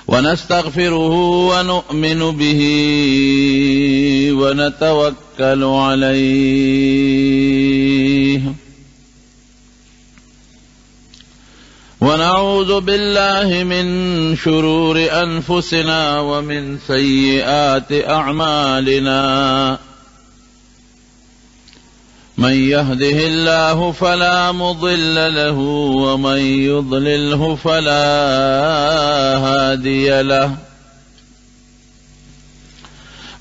ونستغفره ونؤمن به ونتوكل عليه، ونعوذ بالله من شرور أنفسنا ومن سيئات أعمالنا. من يهده الله فلا مضل له ومن يضلله فلا هادي له،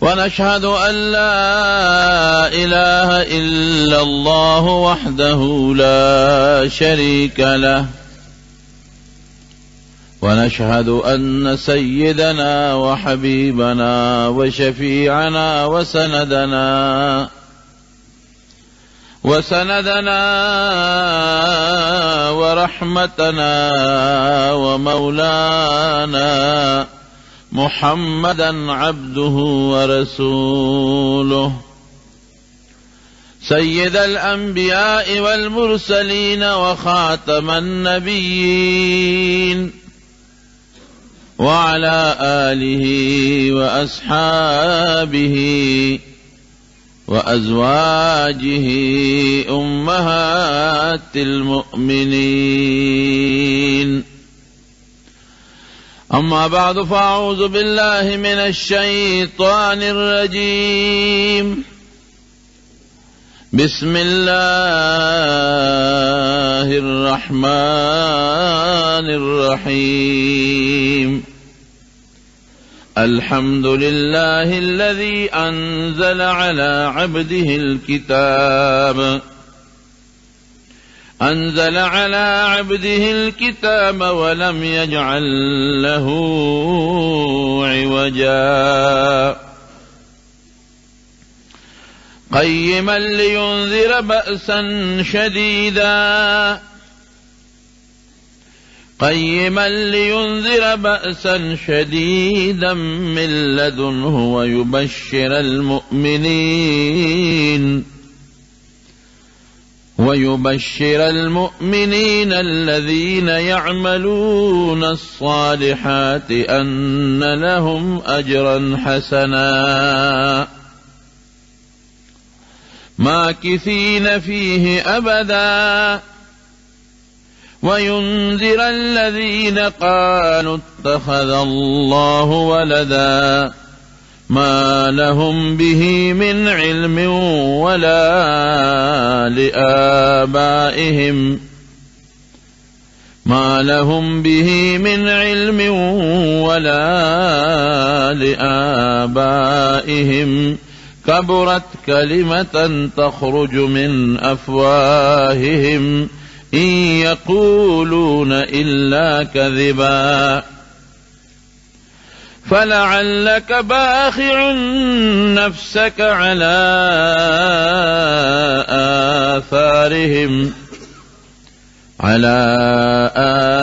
ونشهد أن لا إله إلا الله وحده لا شريك له، ونشهد أن سيدنا وحبيبنا وشفيعنا وسندنا ورحمتنا ومولانا محمدا عبده ورسوله، سيد الأنبياء والمرسلين وخاتم النبيين، وعلى آله وأصحابه وأزواجه أمهات المؤمنين. أما بعد، فأعوذ بالله من الشيطان الرجيم. بسم الله الرحمن الرحيم. الحمد لله الذي أنزل على عبده الكتاب ولم يجعل له عوجا، قيما لينذر بأسا شديدا من لدنه ويبشر المؤمنين الذين يعملون الصالحات أن لهم أجرا حسنا ماكثين فيه أبدا، وينذر الذين قالوا اتخذ الله ولدا ما لهم به من علم ولا لآبائهم، كبرت كلمة تخرج من أفواههم إن يقولون إلا كذبا، فلعلك باخع نفسك على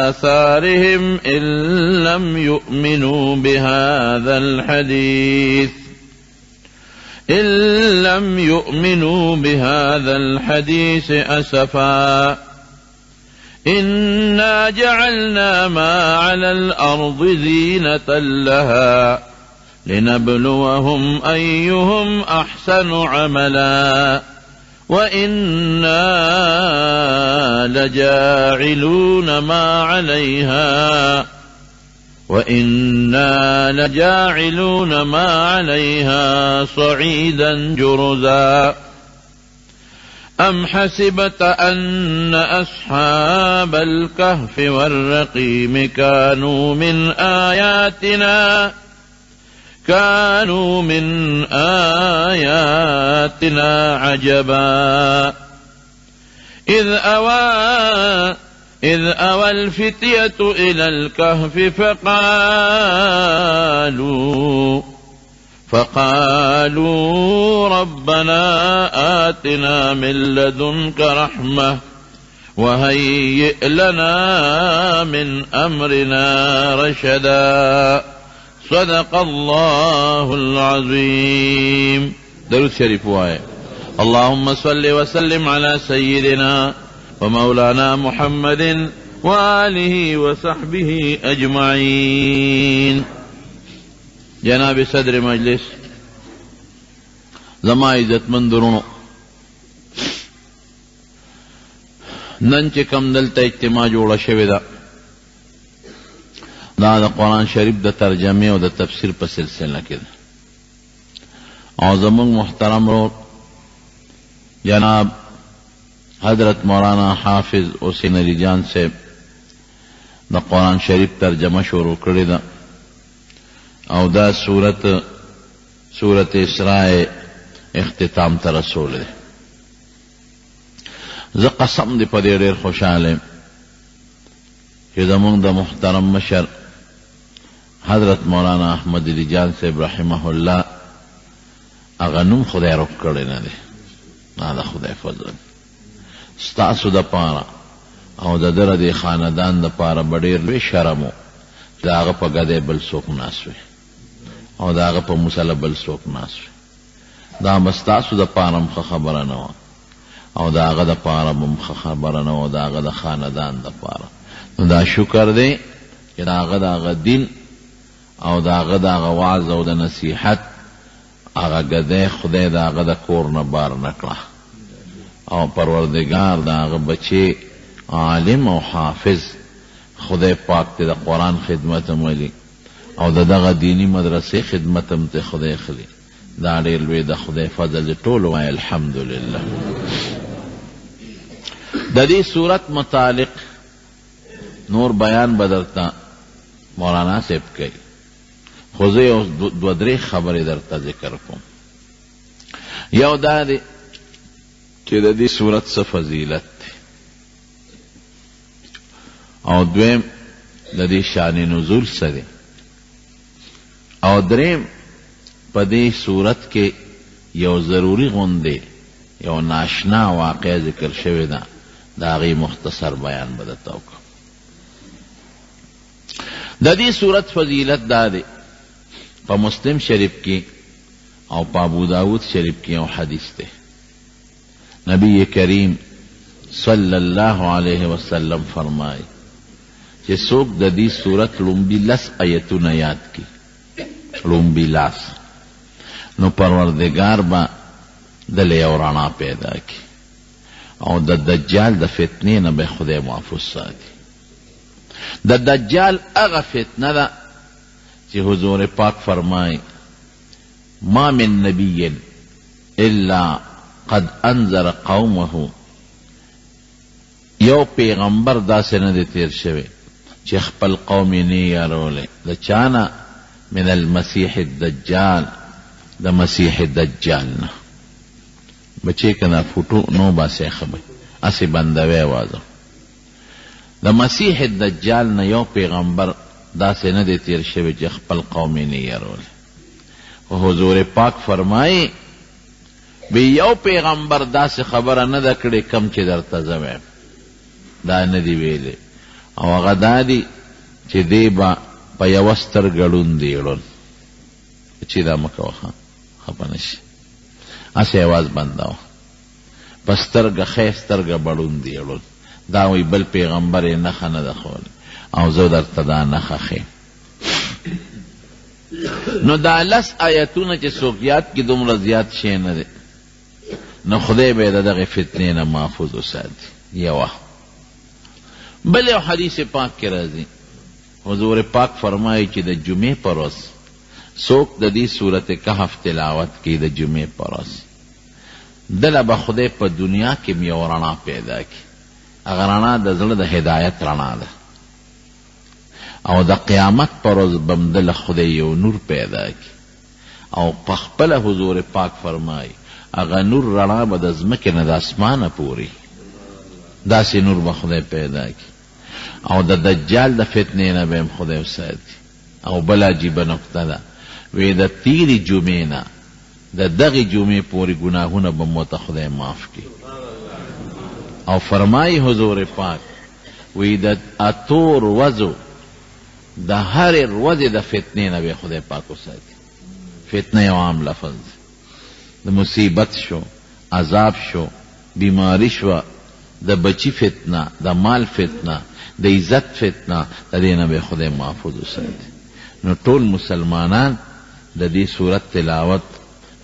آثارهم إن لم يؤمنوا بهذا الحديث أسفا. إنا جعلنا ما على الأرض زينة لها لنبلوهم أيهم أحسن عملا، وإنا لجاعلون ما عليها صعيدا جرزا. أم حسبت أن أصحاب الكهف والرقيم كانوا من آياتنا عجبا، إذ أوى الفتية إلى الكهف فقالوا ربنا آتنا من لدنك رحمة وهيئ لنا من أمرنا رشدا. صدق الله العظيم. درود شريف آئے. اللهم صل وسلم على سيدنا ومولانا محمد وآله وصحبه أجمعين. جناب صدر مجلس، زما عزت مندرونو، نن چې کم دلته اجتماع جوړه شوې ده، دا د قرآن شریف د ترجمې او د تفسیر په سلسله کې ده، او زمونږ محترم رو جناب حضرت مولانا حافظ حسین علی جان صاحب د قرآن شریف ترجمه شروع کړې ده، او دا سورت اسراء اختتام ته رسول ده. زه قسم دې په دې ډېر خوشحاله یم چې زمونږ د محترم مشر حضرت مولانا احمد علی جان صاحب رحمه الله هغه نوم خدای روک کړی نه دی، دا د خدای فضل. ستاسو دپاره او د ده د خاندان دپاره به ډېر لوی شرم و چې د هغه په ګدی بل څوک ناست وي او د هغه په مسله بل څوک ناست وي. دا به ستاسو دپاره هم ښه خبره نه وه او د هغه دپاره به هم ښه خبره نه وه، د هغه د خاندان دپاره. نو دا شکر دی چې د هغه د هغه دین او د هغه د هغه وعظ او د نصیحت هغه ګدی خدای د هغه د کور نه بار نه کړه، او پروردگار د هغه بچی عالم او حافظ خدای پاک ته د قرآن خدمت هم ولي او د دغه دینی مدرسې خدمت هم ته خدای خلي. دا ډېر لوی د خدای فضل دی. ټول وایي الحمدلله. د دې صورت متعلق نور بیان به درته مولانا صاحب کوي، خو زه یو دوه درې خبرې درته ذکر کوم. یو دا دی چې د دې صورت څه فضیلت دی، او دویم د دې شان نزول څه دی، او دریم په دې صورت کې یو ضروري غوندې یو ناشنا واقع ذکر شوې ده، د هغې مختصر بیان به درته وکړم. د دې صورت فضیلت دا دی، په مسلم شریف کې او په ابو داود شریف کې یو حدیث دی. نبی کریم صلی الله علیه وسلم فرمای چې څوک د دې صورت لومبي لس آیتونه یاد کړي، لومبي لاس، نو پروردگار به دله یو رڼا پیدا کړي او د دجال د فتنې نه به خدای محفوظ ساتي. د دجال هغه فتنه ده چې حضور پاک فرمای ما من نبی الا قد انذر قومه، یو پیغمبر داسې نه دی تیر شوی چې خپل قوم یې نه یارولی. د چانه؟ من المسیح الدجال، د مسیح دجال نه. بچې که دا فوټو نو باسې خبر اسې بندوی وازم. د مسیح الدجال نه یو پیغمبر داسې نه دی تیر شوی چې خپل قوم یې نه یارولی. حضور پاک فرمایي بی یو پیغمبر داسې خبره نه ده کړې کم چې درته زه وایم، دا نه دی ویلی. او هغه دا دی چې دی به په یوه سترګه ړوند دی ړوند. چې دا مه کوه خفه نه شي، هسې اواز بندوه، په سترګه ښی سترګه به ړوند دی ړوند. دا وایي بل پیغمبر یې نښه نه ده ښولی، او زه درته دا نښه ښیم. نو دا لس آیتونه چې څوک یاد کړي دومره زیات شی نه دی، نو خدای به د دغې فتنې نه محفوظ وساتي. یوه. بل یو حدیث پاک کې راځي، حضور پاک فرمایي چې د جمعې په ورځ څوک د دې صورت کهف تلاوت کوي، د جمعې په ورځ دله به خدای په دنیا کې یو رڼا پیدا کړي. هغه رڼا د زړه د هدایت رڼا ده، او د قیامت پر ورځ به هم دله خدای یو نور پیدا کړي. او په خپله حضور پاک فرمایي هغه نور رڼا به د ځمکې نه د اسمانه پورې داسې نور به خدای پیدا کړي، او د دجال د فتنې نه به هم خدای وساتي. او بل عجیبه نکته ده، وی د تیرې جمعې نه د دغې جمعې پورې ګناهونه به مو ته خدای معاف کړي. او فرمایي حضور پاک وی د اتو ورځو د هرې ورځې د فتنې نه به خدای پاک وساتي. فتنه یو عام لفظ د مصیبت شو، عذاب شو، بیماری شو، د بچی فتنه، د مال فتنه، د عزت فتنه، د دې نه به خدای محفوظ وساتي. نو ټول مسلمانان د دې صورت تلاوت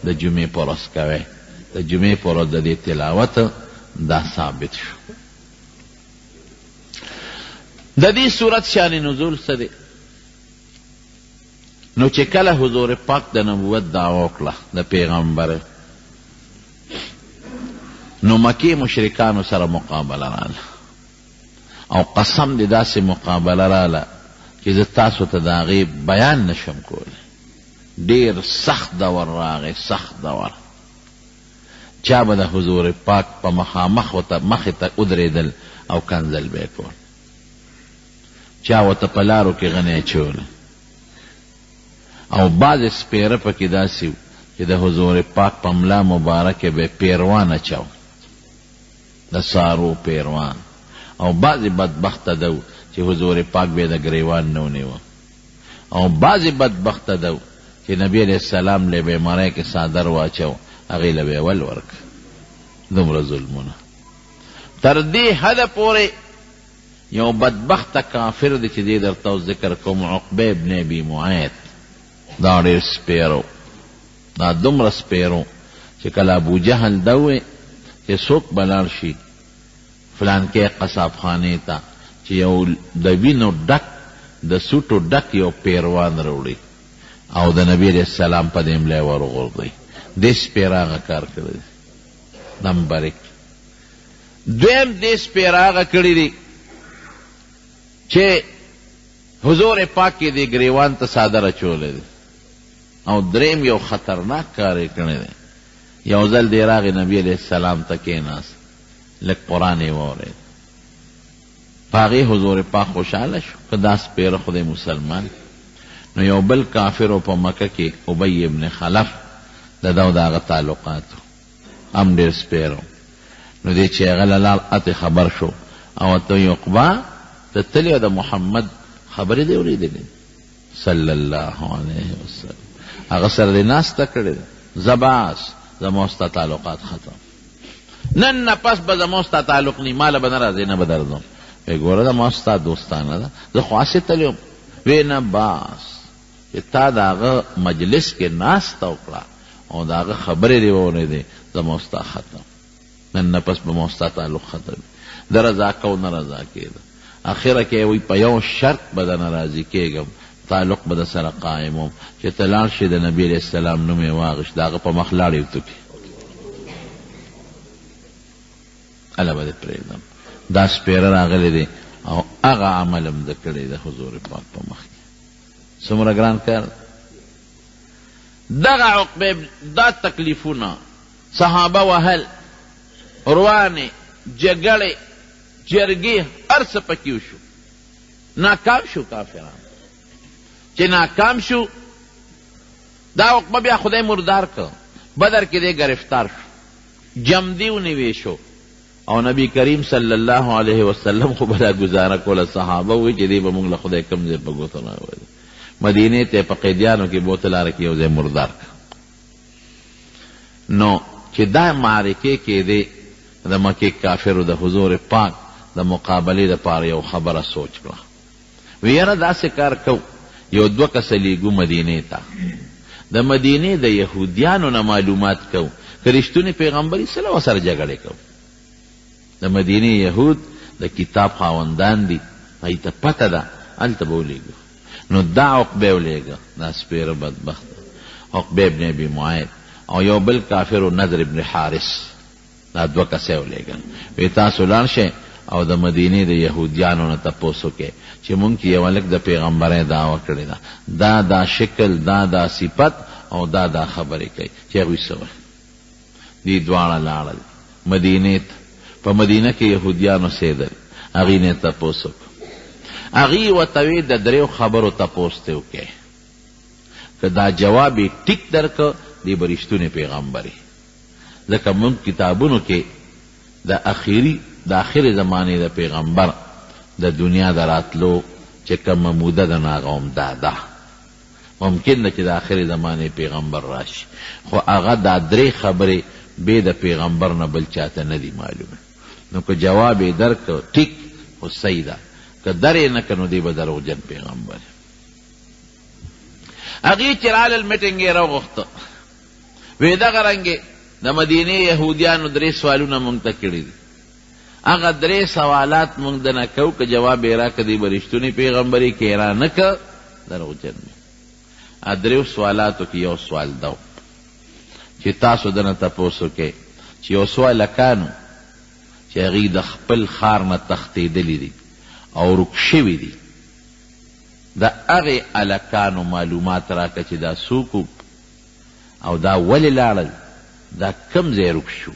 د جمعې پر ورځ کوي. د جمعې پر ورځ د دې تلاوت دا ثابت شو. د دې صورت شان نزول څه دی؟ نو چې کله حضور پاک د نبوت دعوا وکړه د پیغمبر، نو مکی مشرکانو سره مقابله راله او قسم دی داسې مقابله راله چې زه تاسو ته د هغې بیان نشم کولی. ډېر سخت دور راغی، سخت دور. چا به د حضور پاک په مخامخ ورته مخې ته ودرېدل او کنځل به یې کول، چا ورته په لارو کې غنی اچوله، او بعضې سپېره پکې داسې و چې د حضور پاک په ملا مبارکې به پیروان اچو، د سارو پیروان، او بعضې بدبخته ده چې حضور پاک به د ګریوان نه ونیوه، او بعضې بدبخته ده چې نبی علیه السلام له بیمارۍ کې څادر واچو، هغې له به یې ول ورکړه. دومره ظلمونه. تر دې حده پورې یو بدبخته کافر دی چې دې درته ذکر کوم، عقبه ابن ابي معیط، دا ډېر سپیرو، دا دومره سپیرو چې کله ابو جهل ده وی چې څوک به لاړ شي فلانکې قصاب خانې ته چې یو د وینو ډک د سوټو ډک یو پیروان راوړي او د نبی علیه السلام په دې ملی ورغورځوي، دې سپیر هغه کار کړی دی. نمبر 1. دویم دې سپیر هغه کړی دی چې حضور پاک کې دې ګریوان ته څادر اچولی دی. او دریم یو خطرناک کار یې کړی دی. یو ځل دې راغی نبی علیه السلام ته کېناست، لږ قرآن یې واورېد، په هغې حضور پاک خوشحاله شو که دا سپیره خدای مسلمان. نو یو بل کافر په مکه کې ابی ابن خلف د ده او د هغه تعلقاتو هم ډېر سپیره. نو دې چې هغه له لال اتې خبر شو او ته یې عقبه ته تلې د محمد خبرې دې اورېدلې صلی الله علیه وسلم، هغه سره دې ناسته کړې ده، زباس زما ستا تعلقات ختم، نن نه پس به زما ستا تعلق نی، ماله به نه راځې نه به درځم. وی ګوره زما ستا دوستانه ده، زه خو هسې تللی وم. وی نه باس چې تا د هغه مجلس کې ناسته وکړه او د هغه خبرې دې واورېدې، زما ستا ختم، نن نه پس به ما ستا تعلق ختم. د رضا کو نه رضا کېده، اخره کې وی په یو شرط به د ناراضي کېږم، تعلق به د سره قائموم چې ته لاړ شې د نبي علیه السلام نوم یې واغېست، د هغه په مخ لاړې وتکې، هله به دې پرېږدم. دا سپېره راغلی دی او هغه عمل هم ده کړی د حضور پاک په مخ کې. څومره ګران کار. دغه عقبه دا تکلیفونه صحابه وهل، روانې جګړې جرګې هر څه پکې وشو، ناکام شو کافران. چې ناکام شو دا عقبه بیا خدای مردار که، بدر کې دی گرفتار شو، جمدی ونیوی شو، او نبی کریم صلی الله علیه وسلم خو بدا گزاره کوله. صحابه وی چې دی به مونږ له خدای کم ځای په ګوتو راوړي، مدینې ته په قیدیانو کې بوته لاره کې یو ځای مردار که. نو چې دا معرکې کې دی د مکې کافرو د حضور پاک د مقابلې دپاره یو خبره سوچ کړه. وی یاره داسې کار کو، یو 2 کسه لیږو مدینې ته، د مدینې د یهودیانو نه معلومات کو که رښتونې پیغمبري سره ورسره جګړې کو. د مدینې یهود د کتاب خاوندان دي، هغوی ته پته ده، هلته به ولیږو. نو دا عقبه ولیږه، دا سپېره بدبخت عقبه ابن ابي معیط، او یو بل کافر نضر ابن حارث، دا 2 کسه ولیږل. وی تاسو لاړ شئ او د مدینې د یهودیانو نه تپوس وکئ چې مونږ کې یو هلک د پیغمبرۍ دعوه کړې ده، دا شکل، دا صفت او دا خبرې کوي چې هغوی څه وایي. دې دواړه لاړل مدینې ته. په مدینه کې یهودیانو اوسېدل، هغوی نه تپوس وکړو. هغوی ورته وی د 3 خبرو تپوس ته وکئ، که دا جواب یې ټیک درکه دی به رښتونی پیغمبري. ځکه مونږ کتابونو کې د آخرې زمانې د پیغمبر د دنیا د راتلو چې کومه موده ده، نو هغه هم دا ده. ممکن ده چې د آخرې زمانې پیغمبر راشي، خو هغه دا 3 خبرې بې د پیغمبر نه بل چاته نه دي معلومه. نو که جواب یې درکړ ټیک خو صحیح ده، که درې نه کړ نو دی به دروغجن پیغمبر. هغې چې رالل میټنګ یې راوغوښته، وی دغه رنګې د مدینې یهودیانو 3 سوالونه مونږ ته کړي دي، هغه 3 سوالات مونږ د نه کوو، که جواب یې راکړه دی به رښتونی پیغمبري، که یې را نه کړه دروغجن دی. 3 سوالاتو کې یو سوال دا چې تاسو دنه تپوس وکئ چې یو څو هلکانو چې هغوی د خپل ښار نه تښتېدلي دي او ورک شوي دي، د هغې هلکانو معلومات راکړه چې دا څوک او دا ولې لاړل، دا کم ځای ورک شو،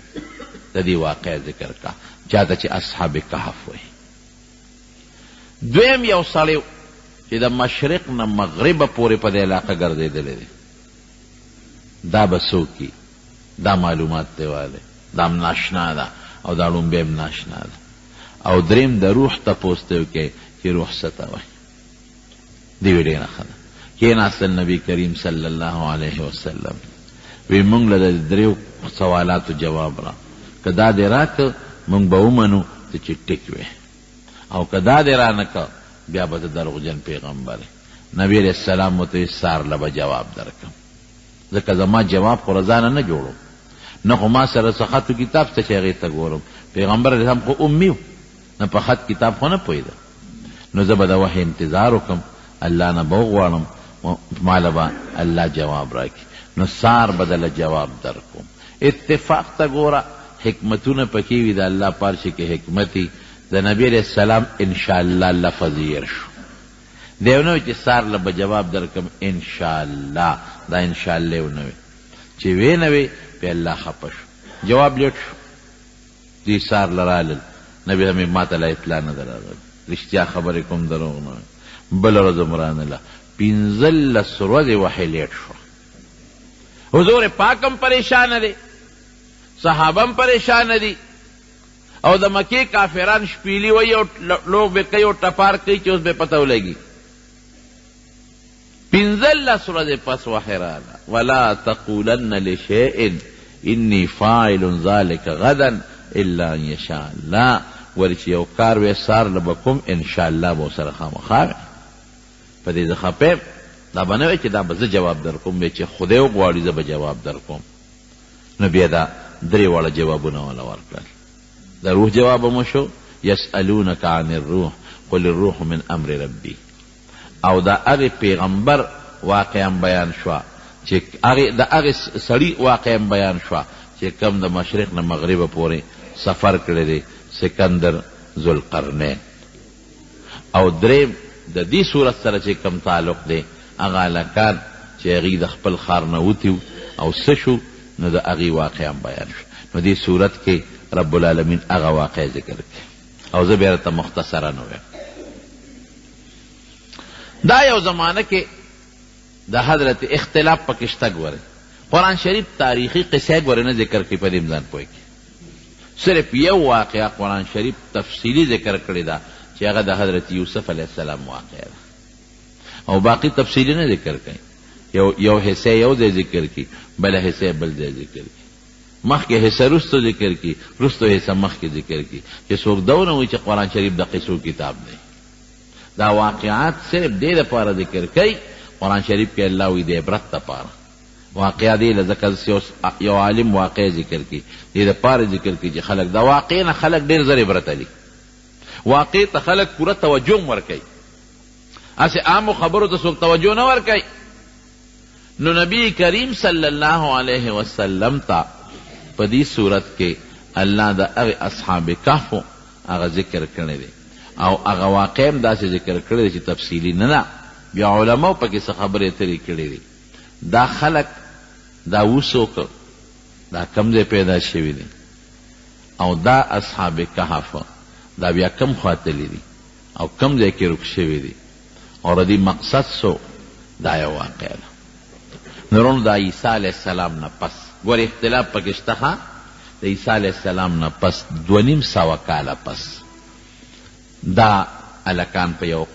د دې واقع ذکر کا چاته چې اصحاب کهف وایي. دویم یو سړی چې د مشرق نه مغربه پورې په دې علاقه ګرځېدلی دی، دا به څوک وي، دا معلومات دی والی، دا هم ناشنا ده او دا ړومبی هم ناشنا ده. او دریم د روح تپوس ته وکړئ چې روح څه ته وایي. دی وی ډېره ښه ده. کېناستل نبي کریم صلی الله علیه وسلم وی مونږ له د 3 سوالاتو جواب را، که دا دې راکړه مونږ به ومنو ته چې ټیک وی، او که دا دې را نه کړه بیا به ته دروغجن پیغمبر. نبی علیہ السلام ورته سار له به جواب درکړم، ځکه زما جواب خو رضانه نه جوړو، نه خو ما سره څه خط و کتاب شته چې هغې ته ګورم. پیغمبر علیه السلام خو امي و، نه په خط کتاب خو نه پوهېده. نو زه به د وحی انتظار وکړم، الله نه به وغواړم ماله به الله جواب راکړي، نو سار به دله جواب درکوم. اتفاق ته ګوره حکمتونه پکې وي، د الله پارشي کې حکمتي د نبی علیہ السلام انشاءالله لفظ یې شو، دیو نه وي چې سار له به جواب درکم انشاءالله، دا انشاءالله ونه وي چې وی نه وي پې الله خفه شو، جواب لیټ شو. دوی سار له رالل، نبي هم ما ته لا اطلاع نه ده راغلې، رښتیا خبرې کوم دروغ نه. بله ورځ هم رانله، 15 ورځې وحی لیټ شو. حضور پاک هم پریشانه دی، صحابه هم پریشانه دي، او د مکې کافران شپیلي وایي او لوگ به کوي او ټپار کوي چې اوس به پته ولګي. 15 ورځې پس وحی راغله، ولا تقولن لشیء انی فاعل ذلک غدا الا ان یشاء الله. ولې چې یو کار وی سار له به کوم انشاءالله به ورسره خامخا وي، په دې زه خفه یم. دا به نه وی چې دا به زه جواب در کوم، وی چې خدای وغواړي زه به جواب در کوم. نو بیا دا 3 واړه جوابونه وله ورکړل. د روح جواب مو شو، یسألونک عن الروح قل الروح من امر ربی. او دا هغې پیغمبر واقعا بیان شوه چې د هغې سړي واقعا بیان شوه چې کم د مشرق نه مغربه پورې سفر کړی دی، سکندر ذوالقرنین. او دریم د دې صورت سره چې کم تعلق دی، هغه هلکان چې هغوی د خپل ښار نه وتي او څه شو، نو د هغې واقعا بیان شو. نو دې صورت کې رب العالمین هغه واقع ذکر کړي، او زه بیا راته مختصرا ویم. دا یو زمانه کې د حضرت اختلاف پکې شته. ګورئ قرآن شریف تاریخي قصه ګورئ نه ذکر کړي، په دې ځان پوه کړي. صرف یو واقعه قرآن شریف تفصیلی ذکر کړې ده چې هغه د حضرت یوسف علیه السلام واقعه ده، او باقی تفصیلی نه ذکر کړي. یو حصه یو ځای ذکر کړي، بله حصه بل ځای ذکر کړي، مخکې حصه رستو ذکر کړي، رستو حصه مخکې ذکر کړي، چې څوک دا ونه وایي چې قرآن شریف د قصو کتاب دی. دا واقعات صرف دې دپاره ذکر کوي. قرآن شریف کې الله وایي د عبرت دپاره واقعه دی، لذکر یو عالم واقع ذکر کړي، دې دپاره ذکر کړي چې خلک د واقع نه خلک ډېر زر عبرت علي، واقع ته خلک پوره توجه هم ورکوي، هسې عامو خبرو ته څوک توجه نه ورکوي. نو نبی کریم صلی الله علیه وسلم ته په دې صورت کې الله د هغې اصحاب کهفو هغه ذکر کړی دی، او هغه واقع هم داسې ذکر کړی دی چې تفصیلي نه ده. بیا علماو پکې څه خبرې اترې کړې دي. دا خلک دا وڅوک دا کم ځای پیدا شوي دي، او دا اصحاب کهف دا بیا کم خواته دي او کم ځای کې رک شوي دي، او د دې مقصد څه دا یو واقع ده. نورونو د عیسی علیه السلام نه پس ګورې اختلاف پکې شته. د عیسی علیه السلام نه پس 2.5 کاله پس دا هلکان په یو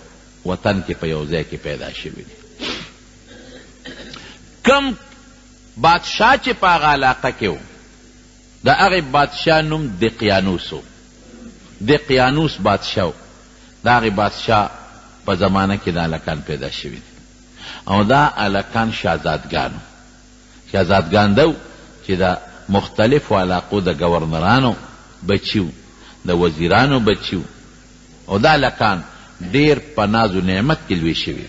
وطن کې په یو ځای کې پیدا شوي دي. کم بادشاه چې په هغه علاقه کې و، د هغې بادشاه نوم دقیانوس و. دقیانوس بادشاه د هغې بادشاه په زمانه کې دا هلکان پیدا شوي دي او دا هلکان شهزادګان دو چې د مختلفو علاقو د گورنرانو بچي و د وزیرانو بچي و او دا هلکان ډېر په ناز و نعمت کې لوی شوي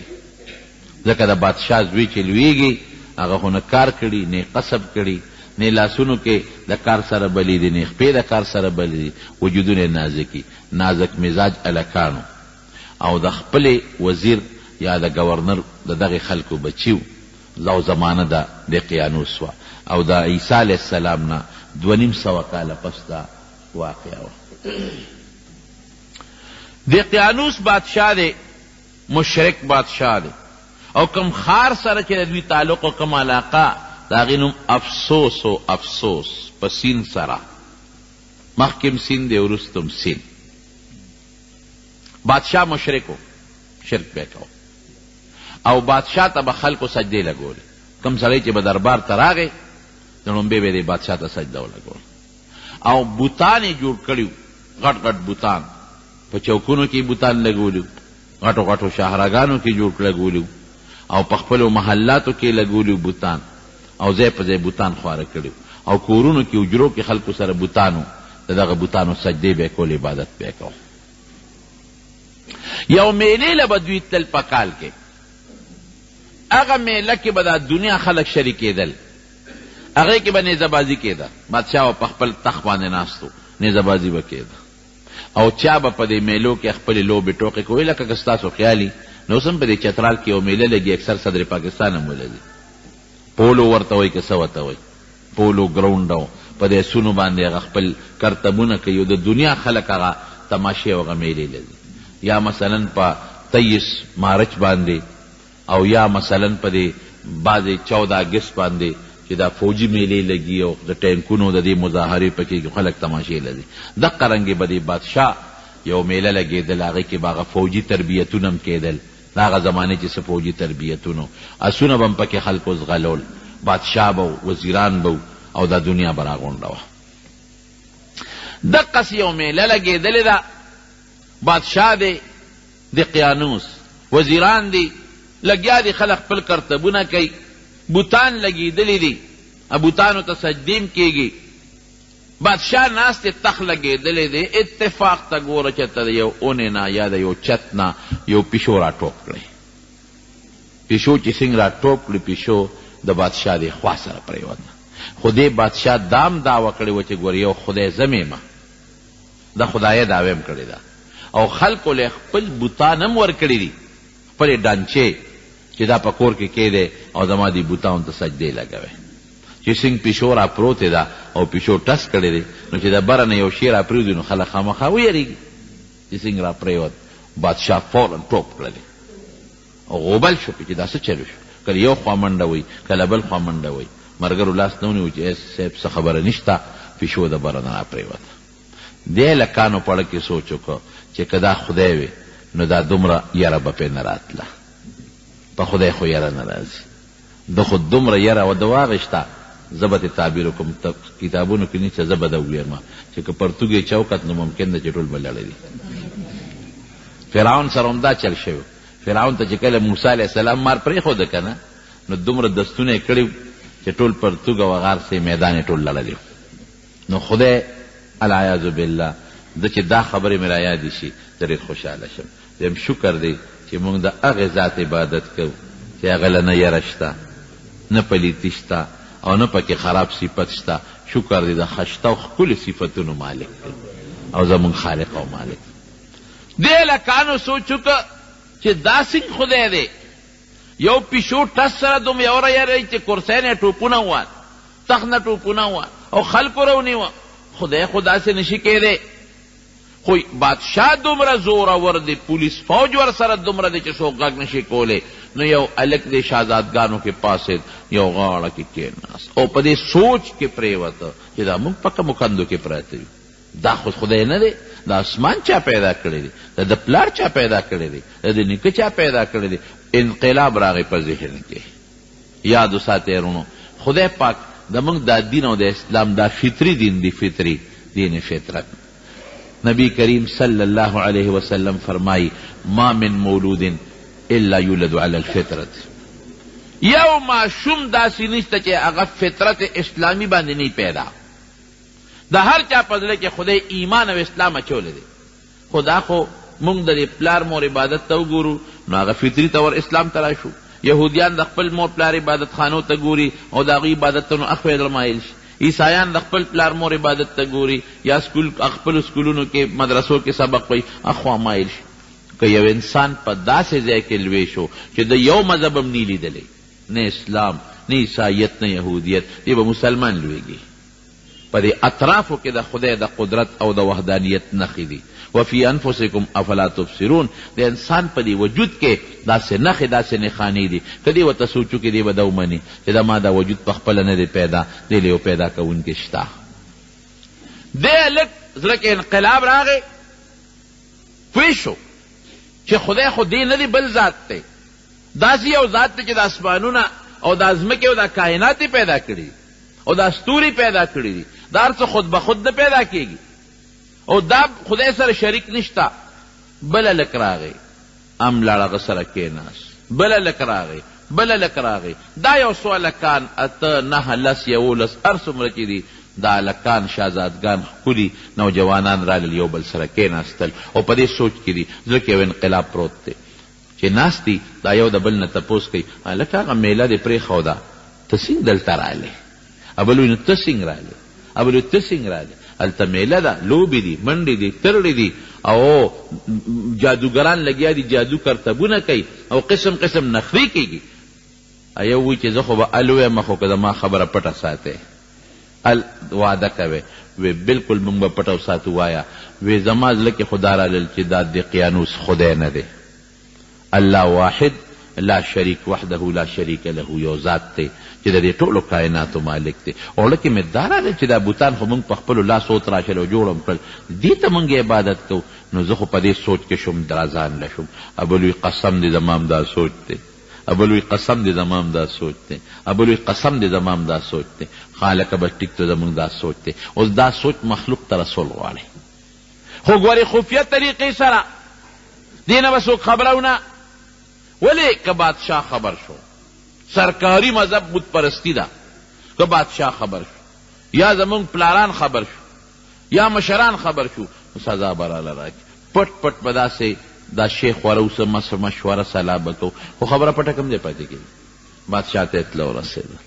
ځکه د بادشاه زوی چې لویږي هغه خو نه کار کړي نه قصب کړي نه لاسونو کې د کار سره بلی دي نه خپې د کار سره بلی دي وجودونه نازک مزاج هلکانو او د خپل وزیر یا د گورنر د دغې خلکو بچي و زمانه د دقیانوس وه او د عیسی علیه السلام نه 250 کاله پس دا واقعه وه دقیانوس بادشاه دی مشرک بادشاه دی او کم خار سره چې د دوی تعلق او کم علاقه د هغې نوم افسوس په سین سره مخکې سین دی وروسته سین بادشاه مشرک و شرک به کو او بادشاه ته به خلکو سجدې لګولې کم سړی چې به دربار ته راغی د لومبې به یې بادشاه ته سجده ولګول او بوتان یې جوړ کړي غټ غټ بوتان په چوکونو کې بوتان لګولي غټو غټو شاهراګانو کې جوړ لګولي او په خپلو محلاتو کې لګولي بوتان او ځای په ځای بوتان خواره کړي او کورونو کې حجرو کې خلکو سره بوتانو د دغه بوتانو سجدې به کول عبادت به کو یو میلې له به دوی تل په کال کې هغه میله کې به د دنیا خلک شریکېدل هغې کې به نیزهبازي کېده بادشاه په خپل تخت باندې ناست و نیزهبازي به کېده او چا به په دې میلو کې خپلې لوبې ټوقې کوي لکه که ستاسو خیالي نو اوس هم په دې چترال کې یو میله لګي اکثر صدر پاکستان هم ولګي پولو ورته وایي که څه ورته وایي پولو ګراونډ او په دې سونو باندې هغه خپل کرتبونه کوي او د دنیا خلک هغه تماشې او هغه میلې لګي یا مثلا په 23 مارچ باندې او یا مثلا په دې بعضې 14 اګست باندې چې دا فوجي میلې لګي او د ټینکونو د دې مظاهرې پکې خلک تماشې لګي دقه رنګې به دې بادشاه یو میله لګېدل هغې کې به هغه فوجي تربیتونه هم کېدل د هغه زمانې چې څه فوجي تربیتونو اسونه به هم پکې خلکو زغلول بادشاه به وزیران به او دا دنیا به راغونډه وه دقسې یو میله لګېدلې ده بادشاه دی دقیانوس وزیران دی لګیا دي خلک خپل کرتبونه کوي بوتان لګېدلي دي بوتانو ته سجدیم کېږي بادشاه ناست تخ لګېدلی دی اتفاق ته ګوره چې ته د یو اونې نه یا د یو چت نه یو پیشو را ټوپ کړی پیشو چې څنګه را ټوپ کړي پیشو د بادشاه د خوا سره پرېوت خو دې بادشاه دام دعوه کړې وه چې ګوره یو خدای زه مېمه د خدایه دعوه هم کړې ده او خلکو له خپل بوتان هم ورکړي دي خپلې ډانچې چې دا په کور کې کېدی او زما دې بوتانو ته سجدې لګوئ چې څنګه پیشو را پروتې ده او پیشو ټس کړی دی نو چې د بره نه یو شی را پرېږدي نو خلک خامخا ویرېږي چې څنګه را پرېوت بادشاه فورا ټوپ کړلی او غوبل شو چې دا څه چلو شو کله یو خوا منډه وی کله بل خوا منډه وی ملګرو لاس نه ونیو چې صاحب څه خبره نشته پیشو د بره نه را پرېوت دې هلکانو په اړه کې سوچ وکړه چې که دا خدای وي نو دا دومره یره به پرې نه راتله په خدای خو یره نه راځي د خو دومره یره و د واغېشته زه به ترې تعبیر وکړم کتابونو کې نشته زه به ده وویم چې که پرتوګ یې چوکت نو ممکن ده چې ټول به لړی دي فرعون سره هم دا چل شوی فرعون ته چې کله موسی علیه السلام مار پرېښوده که نه نو دومره دستونه یې کړي چې ټول پرتوګ او غار سې میدان یې ټول لړلی نو خدای العیاذ بالله ده چې دا خبرې مې رایادې شي زه ډېر خوشحاله شم زم شکر دی چې موږ د هغې ذات عبادت کوو چې هغه له نه یره شته نه پلیتي شته او نه پکې خراب صفت شته شکر دی د خشته او ښکلي صفتونو مالک دی او زموږ خالق او مالک دې هلکانو سوچ وکړه چې دا څنګه خدای دی یو پیشو ټس سره دومره یوره یری چې کرسی نه ټوپونه ووات تخت نه ټوپونه ووات او خلکو رونیوه خدای خو داسې نشي کېدی خو بادشاه دومره زورور دی پولیس فوج ور سره دومره دی چې څوک غږ نشي کولی نو یو هلک دی شهزادګانو کې پاسېد یو غاړه کې کېناست او په دې سوچ کې پرېوته چې دا موږ په کومو کندو کې پراته یو دا خو خدای نه دی دا اسمان چا پیدا کړی دی د پلار چا پیدا کړی دی د نیکه چا پیدا کړی دی انقلاب راغی په ذهن کې یاد وساتئ ورونو خدای پاک د موږ دا دین او د اسلام دا فطري دین دی فطري دین فطرت نبی کریم صلی اللہ علیہ وسلم فرمائی ما من مولود الا یولد علی الفطرت، یو معشوم داسی نشته چې هغه فطرت اسلامی باندې نه پیدا. د هر چا په زړه کې خدای ایمان او اسلام اچولی دی، خو دا خو مونږ د پلار مور عبادت ته وګورو نو هغه فطري طور اسلام ته راشو. یهودیان د خپل مور پلار عبادت خانو ته ګوري او د هغوی عبادت ته نو اخوی درمایل شي. عیسایان د خپل پلار مور عبادت ته ګوري یا خپلو سکولونو کې مدرسو کې سبق وایي اخوا مایل شي. که یو انسان په داسې ځای کې لوی شو چې د یو مذهب هم نی لیدلی، نه اسلام نه عیسایت نه یهودیت، دی به مسلمان لویږي. په دې اطرافو کې د خدای د قدرت او د وحدانیت نښې دي. وفي انفسکم افلا تبصرون، د انسان په دې وجود کې داسې نښې داسې نښانې دي که دی ورته سوچو کې دی به دا ومني چې دا ما دا وجود په خپله نه دی پیدا، دی له یو پیدا کوونکي شته. دی لږ زړه کې انقلاب راغی، پوه شو چې خدای خو دی نه دی بل ذات دی، داسې یو ذات دی چې د اسمانونه او د ځمکې او د کائنات پیدا کړي او دا ستوري پیدا کړي دي، دا هر څه خود به خود نه پیدا کېږي او دا خدای سره شریک نشته. بله لک راغی ام لاړ هغه سره کېناست، بله لک راغی بله لک راغی. دا یو څو هلکان اته نهه لس یولس هر څومره چې دي دا هلکان شهزادګان ښکلي نوجوانان رالل یو بل سره کېناستل او په دې سوچ کې دي زړه کې یو انقلاب پروت دی چې ناست دي دا یو د بل نه تپوس کوي هلکه هغه میله دې پرېښوده ته څنګه دلته راغلی؟ ابل وی نو ته څنګه راغلی؟ ابل وی ته څنګه راغلی؟ هلته میله ده، لوبې دي، منډې دي، ترړې دي او جادوګران لګیا دي، جادو کرتبونه کوي او قسم قسم نخرې کېږي. یو وی چې زه خو به الویم خو که زما خبره پټه ساتې، وعده کوې؟ وی بلکل مونږ به پټه وساتو. وایه وی زما زړه کې خدا رالل چې دا د قیانوس خدای نه دی، الله واحد لا شریک وحده لا شریک له، یو ذات دی چې د دې ټولو کائناتو مالک دی. او لکه مې دا راغلی چې دا بوتان خو مونږ په خپلو لاسو تراشل او جوړ هم کړل، دې ته مونږ عبادت کوو. نو زه خو په دې سوچ کې شوم درازان له شوم. ابلوی قسم دې زمام دا سوچ دی، ابلوی قسم دې زمام دا سوچ دی، ابلوی قسم دې زمام دا سوچ دی. خالقه بس ټیک ته زمونږ دا سوچ دی. اوس دا سوچ مخلوق ته رسول غواړي، خو ګورې خفیه طریقې سره دې نه به څوک خبره ونه. ولې که بادشاه خبر شو، سرکاری مذهب بت پرستی ده، که بادشاه خبر شو یا زمونږ پلاران خبر شو یا مشران خبر شو سزا به راله راکړي. پټ پټ به داسې دا شیخ وروسه مشوره سلا به کوو، خو خبره پټه کم دی پاتې کېږي. بادشاه ته اطلاع ورسېدل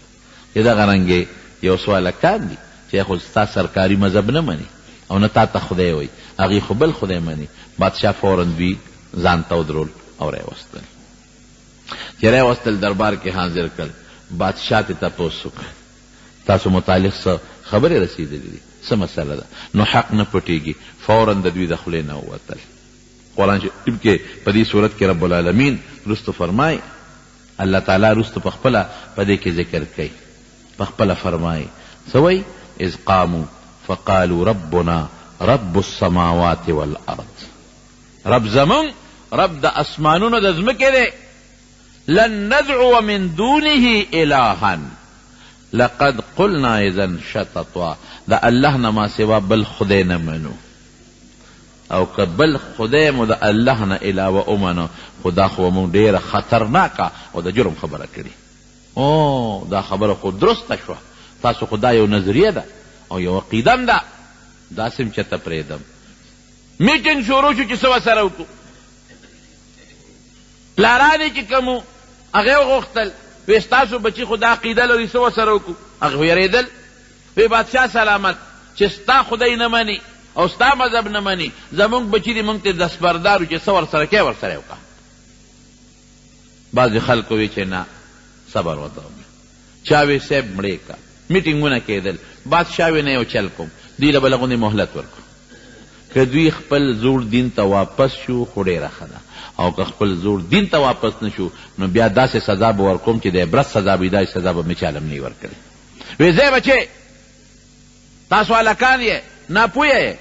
چې دغه رنګې یو څو هلکان دي چې خو ستا سرکاري مذهب نه مني او نه تا ته خدای وایي، هغې خو بل خدای مني. بادشاه فوراً دوی ځان ته ودرول او راوستل. چې راوستل دربار کې حاضر کړل، بادشاه ته تپوس وکړ تاسو متعلق څه خبرې رسېدلې دي، څه مسله ده؟ نو حق نه پټېږي، فوراً د دوی د خولې نه ووتل. قرآن شریف کې په دې صورت کې رب العالمین رستو فرمای، الله تعالی رستو په خپله په دې کې ذکر کوي، په خپله فرمای څه وایي؟ اذ قاموا فقالوا ربنا رب السماوات والارض، رب زمون رب د اسمانونو د ځمکې دی. لن ندعو من دونه الها لقد قلنا اذا شططا، د الله نه ما سوا بل خدای نه منو، او که بل خدای مو د الله نه علاوه ومنو خدا خو مونږ ډېره خطرناکه او د جرم خبره کړي. او دا خبره خو درسته شوه، تاسو خو دا یو نظریه ده او یو عقیدم ده، داسې م چېرته پرېږدم. میټینګ شروع شو چې څه ورسره وکړو. پلاران چې کوم وو هغې وغوښتل وی ستاسو بچي خو دا عقیده لري څه ورسره وکړو؟ هغه ویرېدل. وی بادشاه سلامت چې ستا خدای نه مني او ستا مذهب نه مني، زمونږ بچي دي مونږ ته دستبردار چې څه ورسره کوې ورسره یې وکړه. بعضې خلکو وی چې نه صبر ورته وکړه. چا وی صاحب مړې که میټینګونه کېدل، بادشاه وی نه یو چل کوم، دوی له بله غوندې مهلت ورکړو. که دوی خپل زوړ دین ته واپس شو خو ډېره ښه ده، او که خپل زوړ دین ته واپس نه شو نو بیا داسې سزا به ورکوم چې د عبرت سزا به داسې سزا به مې چاله هم نه ورکړې. وی ځای بچې تاسو هلکان یې ناپویه یې،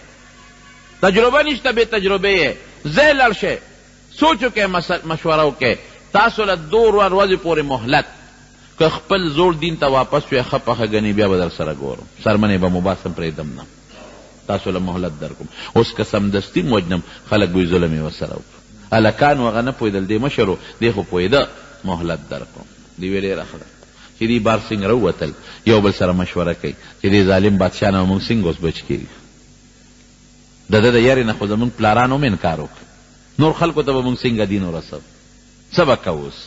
تجربه نشته، بې تجربه یې، ځای لړ شئ، سوچ وکئ، مشوره وکئ. تاسو له 2 ورځې پورې مهلت، که خپل زوړ دین ته واپس شوې ښه پخه ګنې بیا به در سره ګورم، سرمنې به مو باسم پرېږدم نه. تاسو له مهلت درکوم. اوس که سمدستي موجنم خلک به ظلم یې ورسره وکړو. هلکان هغه نه پوهېدل، دې مشر و دې خو پوهېده مهلت درکوم. دې ویې ډېره ښه ده چې دې بار څنګه راووتل، یو بل سره مشوره کوي چې دې ظالم بادشاه نه موږ څنګه اوس بچ کېږي. د ده د یارې نه خو زمونږ پلارانو هم انکار وکړ، نور خلکو ته به موږ څنګه دین ورسو، څه به کوو اوس.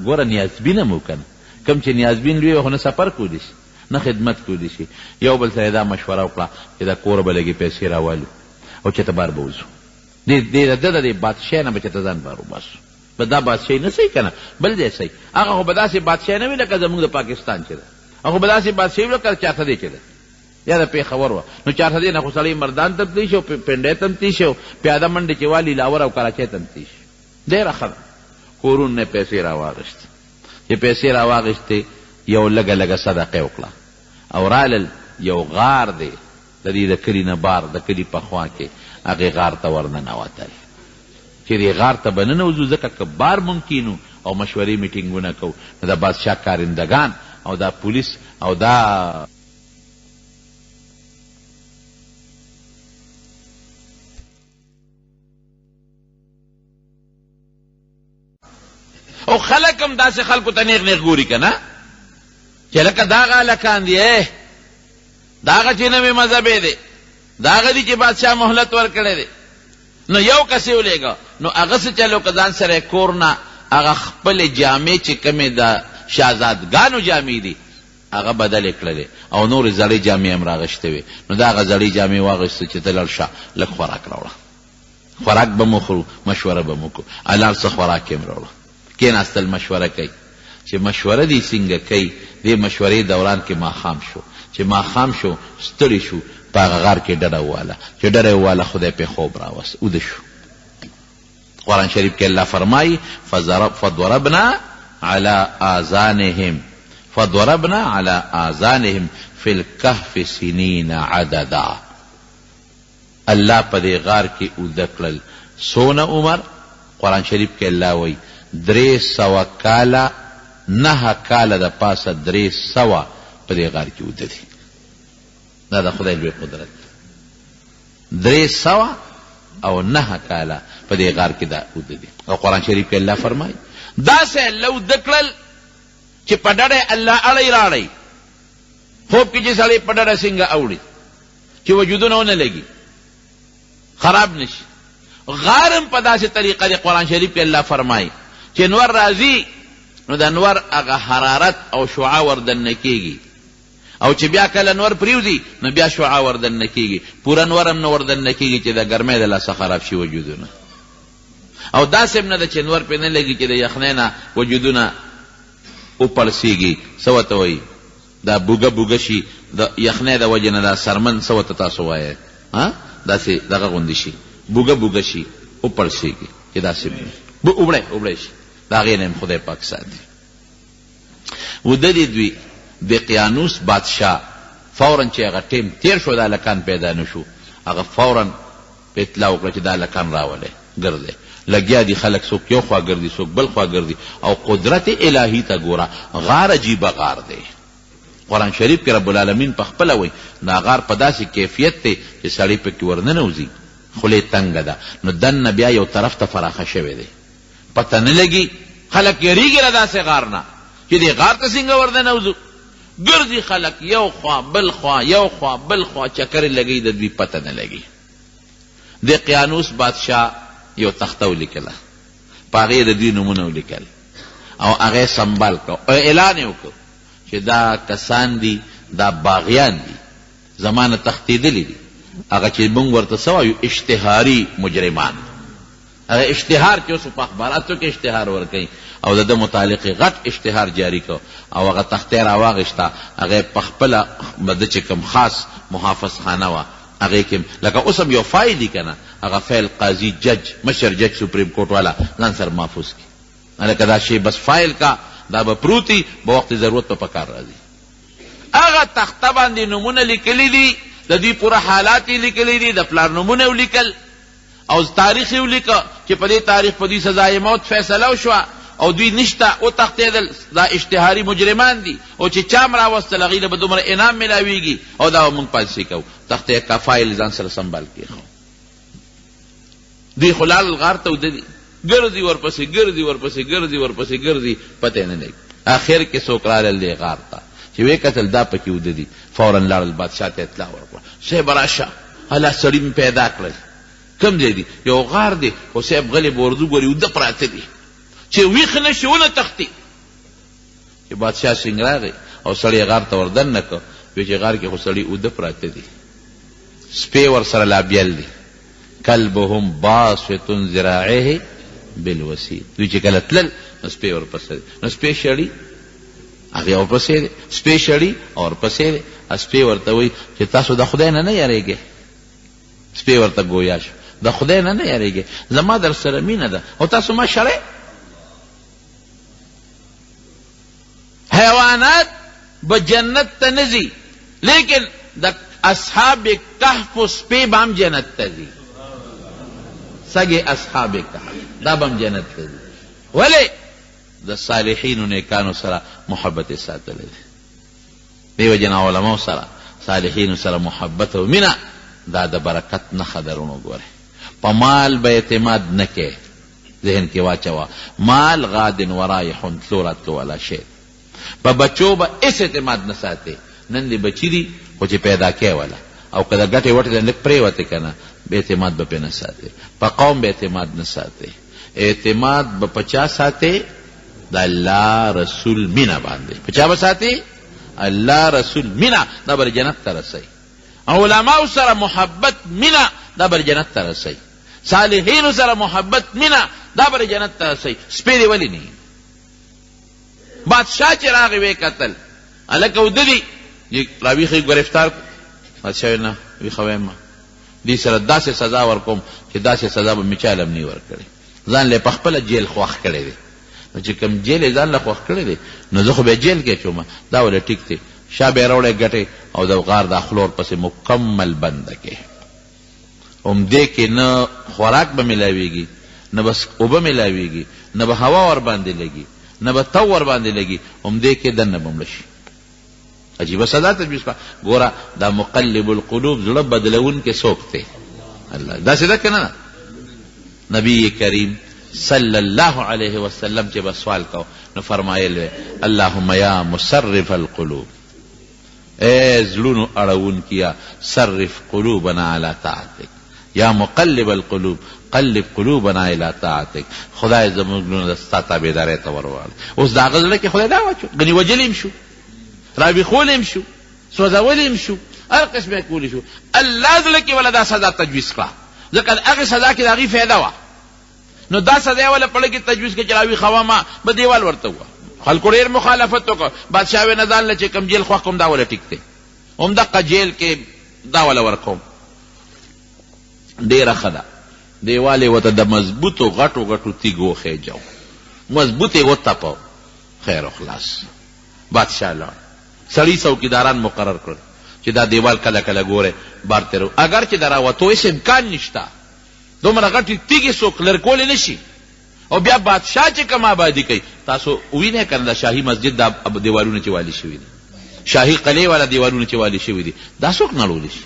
ګوره نیازبین هم و که نه، کوم چې نیازبین لوی خو نه سفر کولی شي نه خدمت کولی شي. یو بل سره دا مشوره وکړه چې د کوره به لږې پیسې راوالو او چېرته بار به وځو. د ده د بادشاه نه به چېرته ځان بار وباسو. به دا بادشاهي نه صحیح که نه، بل دی صحیح. هغه خو به داسې بادشاهي نه وي لکه زمونږ د پاکستان چې ده، هغه خو به داسې بادشاهي وي لکه چارسدې چې ده یا د پېښور وه. نو چارسدې نه خو سړی مردان ته تلی شو، پنډۍ ته هم تلی شو، پیاده منډې چې والي لاور او کراچۍ ته هم تلی شو. ډېره ښه ده. کورون نه پیسې راواغېستې، چې پیسې راواغېستې یو لږه لږه صدقه وکړه او رالل یو غار دی د دې د کلي نه بار د کلي په خوا کې، هغې غار ته ورننوتل. چې دې غار ته به ننوځو ځکه که بار ممکن او مشورې میټینګونه کوو نو د بادشاه کارندګان او دا پولیس او دا او خلک هم داسې خلکو ته نیغ نیغ ګوري که نه چې لکه دا هغه هلکان دي، دا هغه چې نوې مذهبې دی، دا هغه دي چې بادشاه مهلت ورکړی دی. نو یو کس یې ولېږه، نو هغه څه چلو که ځان سره کور نه هغه خپلې جامې چې کومې د شهزادګانو جامې دي هغه بدلې کړلې او نورې زړې جامې هم راغشتې وې. نو دا هغه زړې جامې واغېستې چې ته لاړ شه لږ خوراک راوړه، خوراک به مو خورو، مشوره به مو کوو، لاړ څه خوراک یې هم راوړه. کېناستل مشوره کوي چې مشوره دې څنګه کوي. دې مشورې دوران کې ماښام شو، چې ماښام شو ستړي شو، په هغه غار کې ډډه وواله، چې ډډه یې وواله خدای پې خوب راوست، اوده شو. قرآن شریف کې الله فرمایي فضربنا على آذانهم فضربنا على آذانهم في الكهف سنين عددا. الله په دې غار کې اوده کړل څونه عمر. قرآن شریف کې الله وایي 300 کاله 9 کاله د پاسه 300 په دې غار کې اوده دي. دا د خدای لوی قدرت. 300 او 9 کاله په دې غار کې دا اوده دي. او قرآن شریف کې الله فرمایي داسې الله اوده کړل چې په ډډه الله اړی راړی، خوب کې چې سړی په ډډه څنګه اوړي چې وجودونه ونه لګي خراب نشي. غارم په داسې طریقه دی قرآن شریف کې الله فرمایي چې نور راځي نو د نور هغه حرارت او شعاع وردننه کېږي، او چې بیا کله نور پریوځي نو بیا شعاع وردننه کېږي، پوره نور هم نه وردننه کېږي چې د ګرمۍ د لاسه خراب شي وجودونه. او داسې هم نه ده چې نور پرې نه لګي چې د یخنۍ نه وجودونه وپړسېږي. څه ورته وایي دا بوږه بوږه شي د یخنۍ د وجې نه، دا سرمن څه ورته تاسو وایئ داسې دغه غوندې شي، بوږه بوږه شي وپړسېږي چې داسې اوبړی شي، د هغې نه هم خدای پاک ساتي. وده دې دوی دقیانوس بادشاه فوراً چې هغه ټیم تیر شو د هلکان پیدا نه شو، هغه فوراً په اطلاع وکړه چې د هلکان راولئ ګرځئ. لګیا دي خلک، څوک یو خوا ګرځي څوک بل خوا ګرځي، او قدرت الهي ته ګوره. غار عجیبه غار دی. قرآن شریف کې رب العالمین په خپله وایي دا غار په داسې کیفیت دی چې سړی پکې ورننوځي خولې تنګه ده، نو دننه بیا یو طرف ته فراخه شوی دی، پته نه لګي. خلک یریږي له داسې غار نه چې دې غار ته څنګه ورننوځو. ګرځي خلک یو خوا بل خوا یو خوا بل خوا، چکرې لګي د دوی پته نه لګي. دقیانوس بادشاه یو تخته ولیکله، په هغې د دوی نومونه ولیکل او هغه سنبال کړ او اعلان یې وکړ چې دا کسان دي دا باغیان دي زمانه تښتېدلي دي. هغه چې موږ ورته څه وایو اشتهاري مجرمان. هغه اشتهار چې اوس په اخباراتو کې اشتهار ورکوي او د ده متعلق غټ اشتهار جاری کو او هغه تختې راواغېسته، هغه په خپله د چې کوم خاص محافظ خانه وه هغې کې لکه اوس هم یو فایل دي که نه، هغه فایل قاضي جج مشر جج سپریم کورټ والا ځان سره محفوظ کړي، لکه دا شی بس فایل کا دا به پروتي به وخت ضرورت په پکار راځي. هغه تخته باندې نومونه لیکلي دي، د دوی پوره حالات یې لیکلي دي، د پلار نومونه ولیکل او تاریخ یې ولیکه چې په دې تاریخ په دوی سزای موت فیصله وشوه او دوی نشته وتښتېدل، دا اشتهاري مجرمان دي او چې چا م راوستل هغوی له به دومره انعام میلاویږي او دا به موږ پالیسي کوو. تخته کفایل ځان سره سنبال کېښو. دوی خو لاړل غار ته ودرېدي، ګرځي ورپسې ګرځي پته نه لګي. آخر کې څوک رالل دې غار ته چې ویې کتل دا پکې ودرېدي، فوراً لاړل بادشاه ته اطلاع ورکړه، صاحب راشه الله سړي مې پیدا کړل. کم ځای دي؟ یو غار دی، خو صاحب غلی به ورځو ګوري اوده پراته دي چې ویښ نه شي ونه تښتي. چې بادشاه سنګ راغی او سړی غار ته ور دننه کړ، وایي چې غار کې خو سړي اوده پراته دي، سپی ورسره لا بیل دي، کلبهم باسط ذراعیه بالوسید. دوی چې کله تلل نو سپی ورپسې دی، نو سپی شړي هغې ورپسې دی، سپی شړي او ورپسې دی. سپی ورته وایي چې تاسو د خدای نه یریږئ. سپی ورته ګویا شو د خدای نه یریږئ، زما در سره مینه ده او تاسو ما شړئ. حیوانات به جنت ته نه ځي، لیکن د اصحاب کهف سپی به هم جنت ته ځي. سګې اصحاب کهف دا به هم جنت ته ځي. ولې؟ د صالحینو نیکانو سره محبت یې ساتلی دی. دیو جن علماء سره صالحینو سره محبت او مینه دا د برکت نښه ده. رونو ګورئ، په مال به اعتماد نه کې، ذهن کې واچوه، مال غادن ورایح تلو راتلو والا شی. په بچو به هېڅ اعتماد نه ساتې. نن دې بچي دي خو چې پیدا کې والا، او که د ګټې وټې ته لږ پرېوتې که نه، به اعتماد به پرې نه ساتې. په قوم به اعتماد نه ساتې. اعتماد به په چا ساتې؟ د الله رسول مینه باندې. په چا به ساتې؟ الله رسول مینه، دا بر جنت ته رسئ. علماء سره محبت مینه، دا بر جنت ته رسئ. صالحینو سره محبت مینه، دا بر جنت ته رسئ. سپی دې ولې نه؟ بادشاه چې راغی ویې کتل، هلکه اوده دي، راویښی ګرفتار کړ. بادشاه ویل نه، ویښه وایم دې سره داسې سزا ورکوم چې داسې سزا به مې چا له نه ورکړې. ځان له پخپله جیل خوښ کړی دی. نو چې کوم جیل یې ځان له خوښ کړی دی، نو زه خو بیا جیل کې اچوم، دا ولې ټیک دی. شا به یې راوړی ګټې او د غار دا خلور پسې مکمل بنده کې. همدې کې نه خوراک به میلاویږي، نه بس اوبه میلاویږي، نه به هوا ور باندې لګي، نه به تو ور باندې لګي، همدې کې دننه به مړه شي. عجیبه سزا تجویز کړه. ګوره دا مقلب القلوب، زړه بدلونکی څوک دی؟ الله. داسې ده که نه؟ نبی کریم صلی الله علیه وسلم چې به سوال کو نو فرمایل اللهم یا مصرف القلوب، اے زړونو اړوونکیا، صرف قلوبنا علی طاعتک، یا مقلب القلوب قلب قلوبنا الى طاعتک. خدای زموږ زړونه ستا تابعدارۍ ته ورواړه. اوس د هغه زړه کې خدای دا واچو، ګنې وجلی م شو، رابېښولی م شو، سوځولی م شو، هر قسم یې کولی شو. الله زړه کې وله دا سزا تجویز کړه، ځکه د هغې سزا کې د هغې فایده وه. نو دا سزا یې وله پړه کې تجویز کړه چې راویښومه، به دیوال ورته ووه. خلکو ډېر مخالفت وکړه. بادشاه ویې نه ځان له چې کوم جیل خوښ کوم دا وله ټیک دی، همدقه جیل کې دا وله ورکوم. ډېره ښه ده. دیوال یې ورته د مضبوطو غټو غټو تیږو خیجو، مضبوط یې وتپو، خیر و خلاص. بادشاه لاړ، سړي څوکیداران مقرر کړل چې دا دیوال کله کله ګوره بار تېرو، اگر چې د راوتو هېڅ امکان نشته، دومره غټې تیږې څوک لرې کولی نه شي. او بیا بادشاه چې کوم آبادي کوي، تاسو وینئ که نه د شاهي مسجد دا دیوالونه چې والي شوي دي، شاهي قلعې والا دیوالونه چې والي شوي دي، دا څوک نړولی شي؟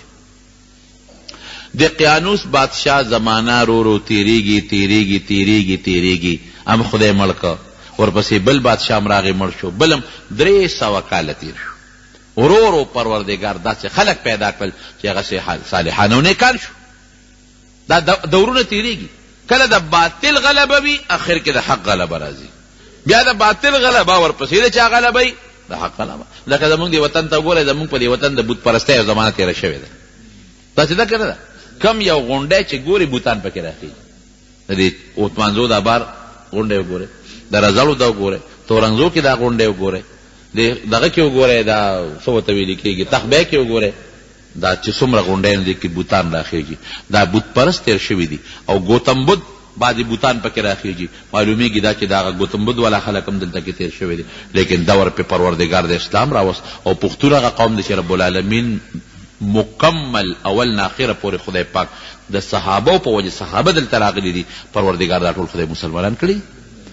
د قیانوس بادشاه زمانه رو رو تیریږي تیریږي تیریږي تیریږي، هم خدای مړ که، ورپسې بل بادشاه هم راغی مړ شو، بل هم 300 کاله تیر شو. ورو ورو پروردګار داسې خلک پیدا کړل چې هغه صالحان او نیکان شو. دا دورونه تیریږي، کله د باطل غلبه وي، اخر کې د حق غلبه راځي. بیا د باطل غلبه ورپسې د چا غلبه وي؟ د حق غلبه. لکه زمونږ دې وطن ته وګورئ، زمونږ په دې وطن د بت پرستۍ یو زمانه تېره شوې ده. داسې ده که نه ده؟ کم یو غونډی چې ګوري بوتان پکې راخېږي. د دې اوتمانزو دا بار غونډی وګورئ، د رزړو دا وګورئ، تورنګزو کې دا غونډی وګورئ، دغه کې وګورئ، دا څه ورته ویلې کېږي، تخبی کې وګورئ، دا چې څومره غونډیان دي کې بوتان راخېږي. دا بت پرست تېر شوي دي. او ګوتم بد بعضې بوتان پکې راخېږي. معلومیږي دا چې د هغه ګوتم بد والا خلک هم دلته کې تېر شوي دي. لیکن دور پې پروردګار د اسلام راوست، او پښتون هغه قوم دی چې رب العالمین مکمل اول نه اخره پورې خدای پاک د صحابو په وجه صحابه دلته راغلي دي، پروردګار دا ټول خدای مسلمانان کړي.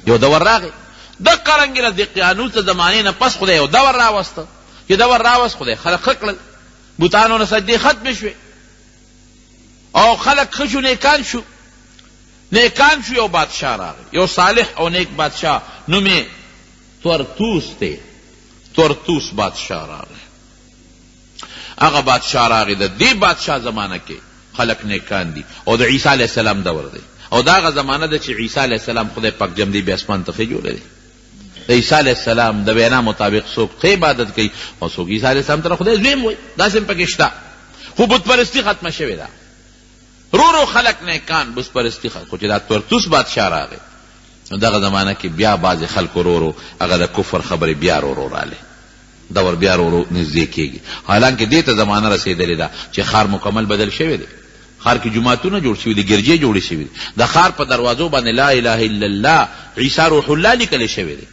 یو دور راغی دقه رنګې د قیانوس د زمانې نه پس خدای یو دور راوسته، چې دور راوست خدای خلق ښه کړل. بوتانو نه سجدې ختم شوې او خلق ښه شو، نیکان شو. یو بادشاہ راغی، یو صالح او نیک بادشاہ، نوم یې تورتوس دی. تورتوس بادشاہ راغی. هغه بادشاہ راغی، د دې بادشاہ زمانه کې خلق نیکان دي او د عیسی علیه السلام دور دی، او دا هغه زمانه ده چې عیسی علیه السلام خدای پاک جم دی بیا اسمان ته جوړی دی. د عیسی علیه السلام د وینا مطابق څوک ښه عبادت کوي او څوک عیسی علیه السلام ته خدای زویم وایي، داسې هم پکې شته. خو بت پرستي ختمه شوې ده، رو خلق نیکان بت پرستي خو چې دا تورتوس بادشاہ راغی نو دغه زمانه کې بیا بعضې خلکو رو هغه د کفر خبرې بیا رو رالی، دور بیا رو نږدې کېږي. حالانکه دې ته زمانه رسېدلې ده چې ښار مکمل بدل شوی دی. ښار کې جوماتونه جوړ شوي دي، ګرجې جوړې شوي دي، د ښار په دروازو باندې لا اله الا الله عیسی روح الله لیکلی شوی دی.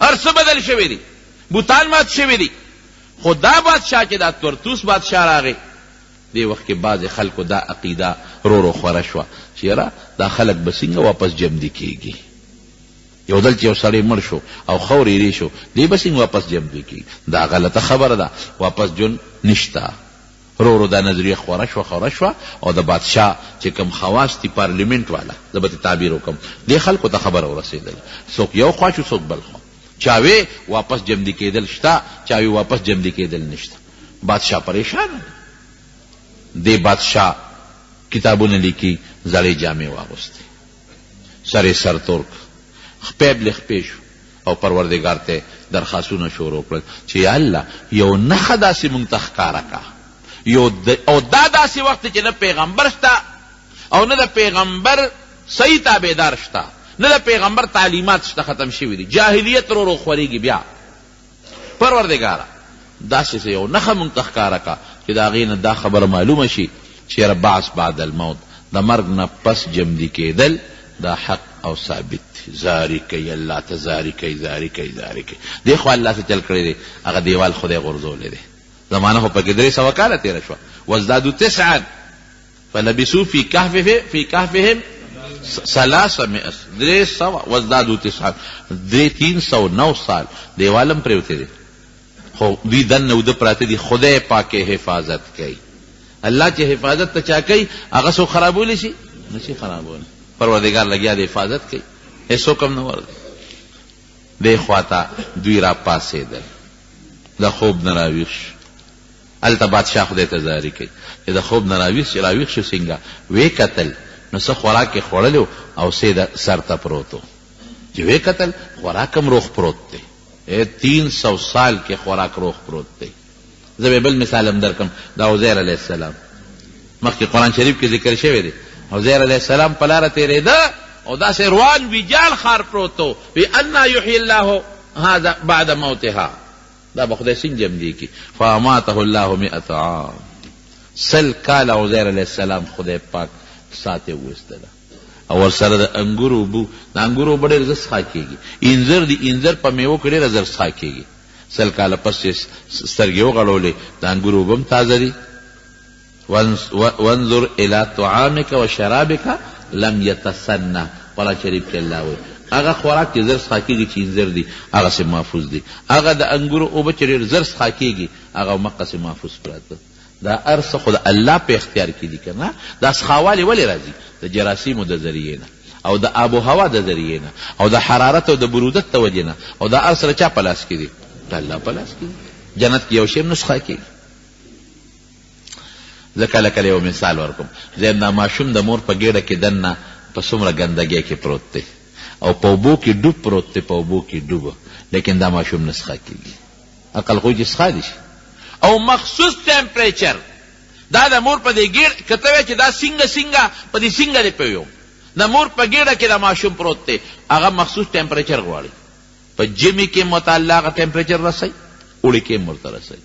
هر څه بدل شوی دی، بوتان مات شوي دي. خو دا بادشاه چې دا تورتوس بادشاه راغی دې وخت کې بعضې خلکو دا عقیده رو خوره شوه چې یاره دا خلک به څنګه واپس جمدي کېږي. یو دل چې یو سړی مړ شو او خور یې شو، دې به څنګه واپس جمدي کېږي؟ دا غلطه خبره ده، واپس جون نشته. رو دا نظریه خوره شوه او د بادشاه چې کوم خواص دي پارلیمنت والا، زه به تعبیر وکم، دې خلکو ته خبره ورسېدله، څوک یو خوا شو څوک بل خوا. چاوی واپس جمدی کېدل شته، چاوی واپس جمدی کېدل نشته. بادشاہ پریشان دی. بادشاہ کتابونه لیکي، زړې جامې واغوستې، سر سر ترک، خپیب لخپې شو او پروردګار ته درخواستونه شروع کړل چې یا الله یو نښه داسې مونږ ته ښکاره کا، او دا داسې وخت چې نه پیغمبر شته او نه د پیغمبر صحیح تابعدار شته، نه د پیغمبر تعلیمات شته، ختم شوي دي، جاهلیت رو خورېږي. بیا پروردګاره داسې یو نښه مونږ ته ښکاره کا چې د هغې نه دا خبره معلومه شي چې یاره بعث بعد الموت، د مرګ نه پس جمدي کېدل دا حق او ثابت دی. زاری کوي الله ته، زاری کوي. دې خو الله څه چل کړی دی، هغه دیوال خدای غورځولی دی. زمانه خو پکې 300 کاله تېره شوه. وازدادوا 9 فلبثوا في كهفهم 300 وازدادوا 9 309 سال دیوالم پرېوتی دی، خو دوی دننه اوده پراته دي. خدای پاک حفاظت کوي. الله چې حفاظت ته چا کوي هغه څوک خرابولی شي؟ نشي خرابولی. پروردګار لګیا د حفاظت کوي، هېڅوک هم نه ورځي. دې خواته دوی را پاسېدل، د خوب نه راویښ شو. هلته بادشاه خدای ته زاري کوي چې د خوب نه راویښ شو څنګه؟ ویې کتل نو څه خوراک یې خوړلی او سیده سر ته پروت و. چې ویې کتل خوراک هم روغ پروت دی، 300 سال کې خوراک روغ پروت دی. زه به بل مثال هم درکم، دا عزیر علیه السلام مخکې قرآن شریف کې ذکر شوی دی. عزیر علیه السلام په لاره تېرېده او داسې روان ویجال ښار پروت و، وی انا یحیی الله هذا بعد موتها، دا به خدای څنګه جمدي کړي. فاماته الله 100 عام، 100 کاله عزیر علیه السلام خدای پاک ساتې وویستله. او ورسره د انګورو اوبه، د انګورو اوبه ډېر زر څښا کېږي. انځر دي، انځر په میوو کې ډېره زر څښا کېږي. 100 کاله پس چې سترګې وغړولې د انګورو اوبه هم تازه دي. وانظر الى طعامك وشرابك لم يتسنى، قرآن شریف کې الله وایي هغه خوراک چې زر څښا کېږي چې انځر دي هغسې محفوظ دي، هغه د انګورو اوبه چې ډېر زر څښا کېږي هغه مقسې محفوظ پراته. دا هر څه خو د الله په اختیار کې دي که نه. دا څښاوالې ولې راځي؟ د جراثیمو د ذریعې نه او د آب و هوا د ذریعې نه او د حرارت او د برودت د وجې نه، او دا هر څه د چا په لاس کې دي؟ د الله په لاس کې دي. جنت کې یو شی هم نه څښا کېږي. زه کله کله یو مثال ورکوم. زیم دا ماشوم د مور په ګېډه کې دننه په څومره ګندګۍ کې پروت دی او په اوبو کې ډوب پروت دی، په اوبو کې ډوبه، لیکن دا ماشوم نه څښا کېږي. عقل خو چې څښا دي شي. او مخصوص ټمپریچر دا د مور په دې ګېډه که ته وایې چې دا څنګه په دې څنګه دی پوهیږم، د مور په ګېډه کې د ماشوم پروت دی، هغه مخصوص ټمپریچر غواړي. په ژمي کې متعله هغه ټمپریچر رسوي، اوړي کې هم ورته رسوي.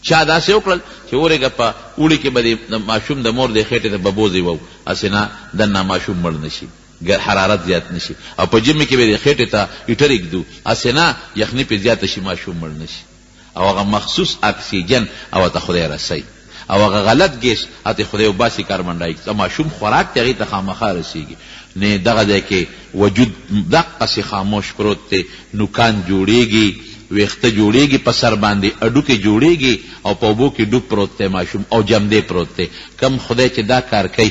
چا داسې وکړل چې اورېږه په اوړي کې به د ماشوم د مور د خېټې ته به بوزې وو، هسې نه دننه ماشوم مړ نه شي، حرارت زیات نه شي. او په ژمي کې به د خېټې ته هیټر ایږدو، هسې نه یخني پې زیاته شي، ماشوم مړ نه شي. او هغه مخصوص اکسیجن او ته خدای رسوي، او هغه غلط ګیس اته خدای وباسي، کاربن ډای اکساید. ماشوم خوراک ته هغې ته خامخا رسېږي. نه دغه ځای کې وجود دقسې خاموش پروت دی، نوکان جوړېږي ویخته جوړیږي په سر باندې اډوکې جوړیږي او په اوبو کې ډوب پروت دی ماشوم او جمدی پروت دی. کم خدای چې دا کار کوي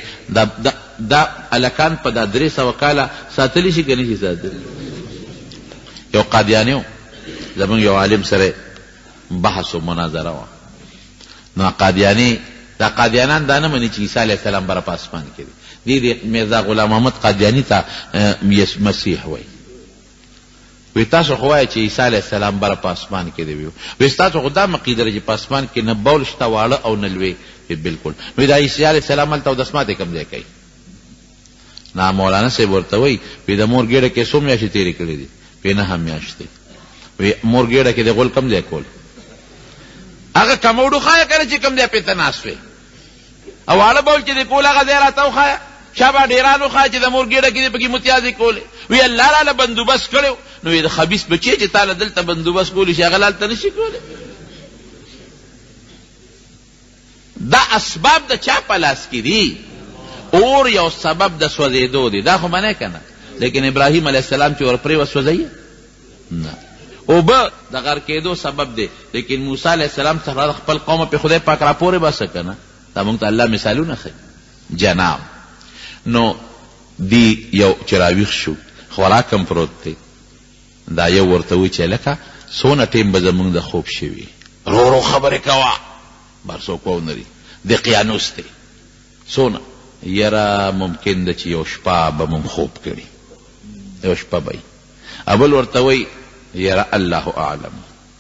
دا الکان په دا 300 کاله ساتلی شي که نه شي ساتلی؟ یو قادیانی و زمونږ یو عالم سره بحث و مناظره وه. نو دا قادیانان دا نه مني چې عیسی علیه السلام بره په اسمان کې دی. دی میرزا غلام محمد قادیانی ته مسیح وایي. وی تاسو خو وایئ چې عیسی علیه السلام بره په اسمان کې دی. وی ستاسو خو دا عقیده ده چې په اسمان کې نه بول شته واړه او نه لوی. بالکل. وی دا عیسی علیه السلام هلته اودس ماتې کوم ځای کوي؟ نه مولانا صاحب ورته وایي وی د مور ګېډه کې څو میاشتې تېرې کړې دي؟ وی 9 میاشتې. وی مور ګېډه کې د غول کم ځای کول؟ هغه کموډو خایه که نه چې کم ځای پې ته ناست وی او واړه بول چې د کول هغه ځای راته وښایه. شابه ډېران وښایه چې د مور ګېډه کې دې پکې متیازې کولې. وی الله راله بندوبست کړی نو د خبیث بچی چې تاله دلته بندوبست کولی شي هغه هلته نشي کولی. دا اسباب د چا په لاس کې دي؟ اور یو سبب د سوځېدو دی، دا خو منې که نه؟ لیکن ابراهیم علیه السلام چې ورپرې وسوځوي نه. اوبه د غر کېدو سبب دی، لیکن موسی علیه السلام سره خپل قوم په خدای پاک راپورې باسه که نه؟ دا موږ ته الله مثالونه ښیي. جناب نو دی یو چې راویښ شو خوراک هم پروت دی. دا یو ورته وایي چې لکه څونه ټیم به زمونږ د خوب شوي، رو خبرې کوه، بر څوک ونري د قیانوس دی. څونه یره ممکن ده چې یو شپه به مونږ خوب کړي، یو شپه به اول ورته وایي یره الله اعلم،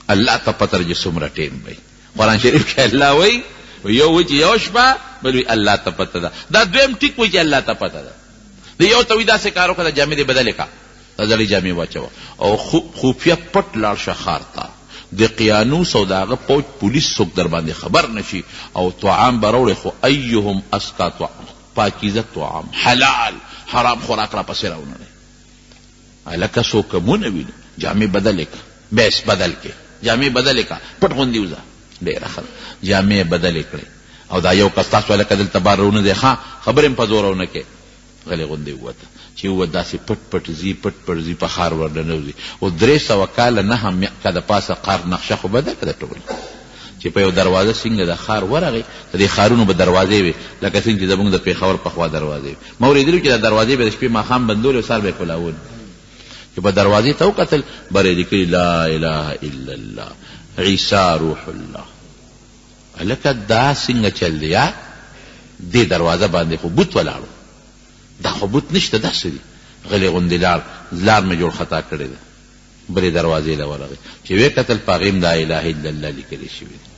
الله ته پته ده چې څومره ټیم به. قرآن شریف کې الله وایي یو وایي چې یو شپه، بل وایي الله ته پته ده. دا دویم ټیک وایي چې الله ته پته ده. د یو ته وایي داسې کار وکړه جامې دې بدلې کړه، دا زړې جامې واچوه او خفیه پټ لاړ شه ښار ته. د قیانوس او د هغه پوج پولیس څوک در باندې خبر نشي او طعام به راوړې، خو ایهم اسکا طعام، پاکیزه طعام، حلال حرام خوراک را پسې راونړی. هلکه څوک ونه ویني جامې بدلې کړه، بیس بدل کې جامې بدلې کړه، پټ غوندې وځه. ډېره ښه جامې بدلې کړې او دا یو کس تاسو هلکه دلته بار رونه دی، ښه خبرې هم په زور ونه کې غلې غوندې ووته چې ووت داسې پټ پټ ځي، پټ پټ ځي، په ښار ورننوځي. او 300 کاله 9 که د پاسه قار نقشه خو بدل که د ټول چې په یو دروازه څنګه د ښار ورغی، د دې ښارونو به دروازې وي لکه څنګه چې زموږ د پېښور په خوا دروازې وي. ما اورېدلي چې دا دروازې به د شپې ماښام بندولې او سهار به یې کلاول. چې په دروازې ته وکتل بره یې لیکلي لا اله الا الله عیسی روح الله. هلکه دا څنګه چل دی؟ دې دروازه باندې خو بوت ولاړو، دا خو بوت نشته، داسې دي غلې غوندې لار مې جوړ خطا کړې ده. بلې دروازې له ورغی چې ویې کتل په هغې لا اله الا الله لیکلې شوي دي.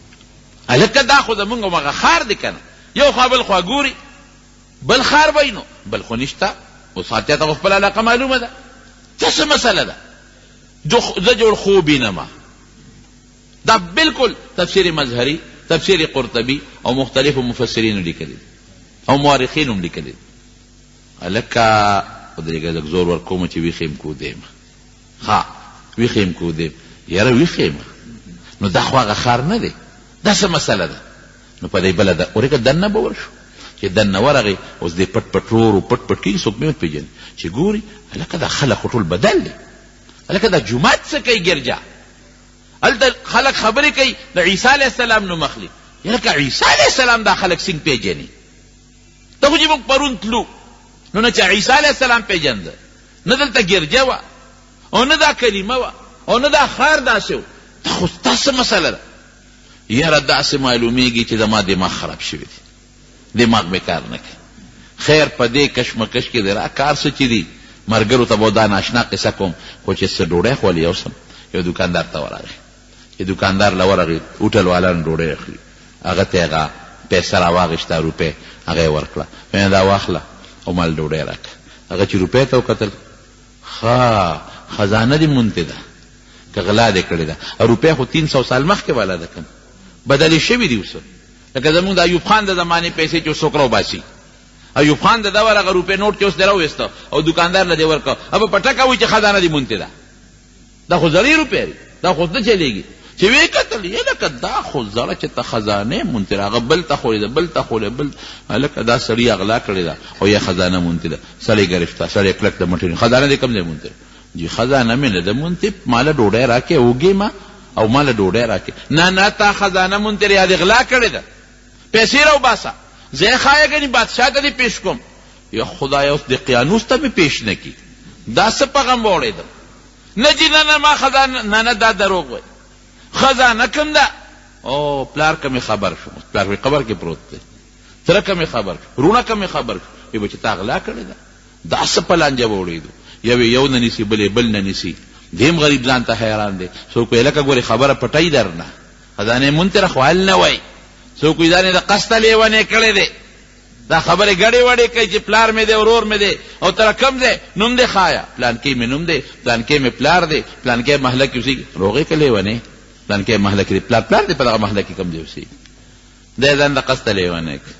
هلکه دا خو زمونږ همغه ښار دی که نه؟ یو خوا بل خوا ګوري، بل ښار به نو بل خو نشته. اوس هر چا ته خو خپله علاقه معلومه ده. څه څه مسله ده؟ زه جوړ خوب وینم. دا بالکل تفسیر مظهري، تفسیر قرطبي او مختلفو مفسرینو لیکلي او مورخینو هم لیکلي. هلکه خدای لږ زور ورکوم چې ویښ یم کودیم. ښه ویښ یم کودیم، یاره ویښ یم، نو دا خو هغه ښار نه دی، دا څه مسله ده؟ نو په دې بله ورېږه دننه به ورشو. چې دننه ورغی اوس دې پټ پټ ورو پټ پټ کېږي، څوک مې ونه پېژني. چې ګوري هلکه دا خلک خو ټول بدل دی. هلکه دا جومات څه کوي ګرجا؟ هلته خلک خبرې کوي د عیسی علیه السلام نوم اخلي. یلکه عیسی علیه السلام دا خلک څنګه پېژني؟ ته خو چې موږ پرون تلو نو نه چې عیسی علیه السلام پېژنده، نه دلته ګرجه وه او نه دا کلمه وه او نه دا ښار داسې و. دا خو تا څه مسله ده؟ یاره داسې معلومیږي چې زما دماغ خراب شوی دی، دماغ مې کار نه کوي. خیر په دې کشمکش کې دی را کار څه چې دی ملګرو ته به دا ناشنا قصه کوم، خو چې څه ډوډۍ خولي یوسم یو دوکاندار ته ورغی. چې دوکاندار له ورغی هوټل والا نه ډوډۍ اخلي، هغه ته هغه پیسه راواغېسته، روپۍ هغه یې ورکړه، ویې دا واخله او مال ډوډۍ راکړه. هغه چې روپۍ ته وکتل، ښه خزانه دې مونتې ده که غلا دې کړې ده. روپۍ خو 300 سال مخکې والا ده که بدلې شوي دي اوس. لکه زمونږ د ایوب خان د زمانې پیسې چې اوس څوک راوباسي، ایوب خان د ده ورغه روپۍ نوټ چې اوس دې راوویسته او دوکاندار له دې ورکړه، اب په ټکه وایي چې خزانه دې مونتې ده. دا خو زړې روپۍ دي، دا خو نه چلېږي. چې ویې کتل یې لکه دا خو زړه چې ته خزانې مونتې ده، هغه بل ته خورې ده، بل ته خورې، بل هلکه دا سړي اغلا کړې ده او یا خزانه مونتې ده. سړی ګرفته، سړی کلک د مټې خزانه دې کوم ځای مونتې؟ جی خزانه مې نه ده مونتې، ماله ډوډۍ راکې اوږې ما او ماله ډوډۍ راکې. نه تا خزانه مونتر یاد اغلا کړې ده، پیسې راوباسه، زه یې ښایه ګنې بادشاه ته دې پیش کوم. یا خدایه اوس دقیانوس ته مې پیش نه کي، دا څه پیغام واورېدم. نه جي نه ما خزانه، نه دا دروغ وایي، خزانه کوم ده. او پلار که مې خبر شو، پلار مې قبر کې پروت دی، تره که مې خبر شو، رونه که مې خبر شو، وی بچې تا غلا کړې ده. دا څه په لانجه واورېدو، یو نه نیسي بلې بل نه نیسي. دیم غریب ځان ته حیران دی. څوک وایي لکه ګورې خبره پټی در نه، خزانې منتره خو حل نه وایي. څوک وایي دا نه د قصده لیونی کړی دی، دا خبرې ګډې وډې کوي چې پلار مې دی ورور مې دی او تره کم دی نوم دی ښایه پلانکې مې نوم دی پلانکې مې پلار دی پلانکې محله کې اوسېږي. روغې که لیونی پلانکې محله کې دی، پلار دی په دغه محله کې کم دی اوسېږي. دی ځان د قصده لیونی کوي.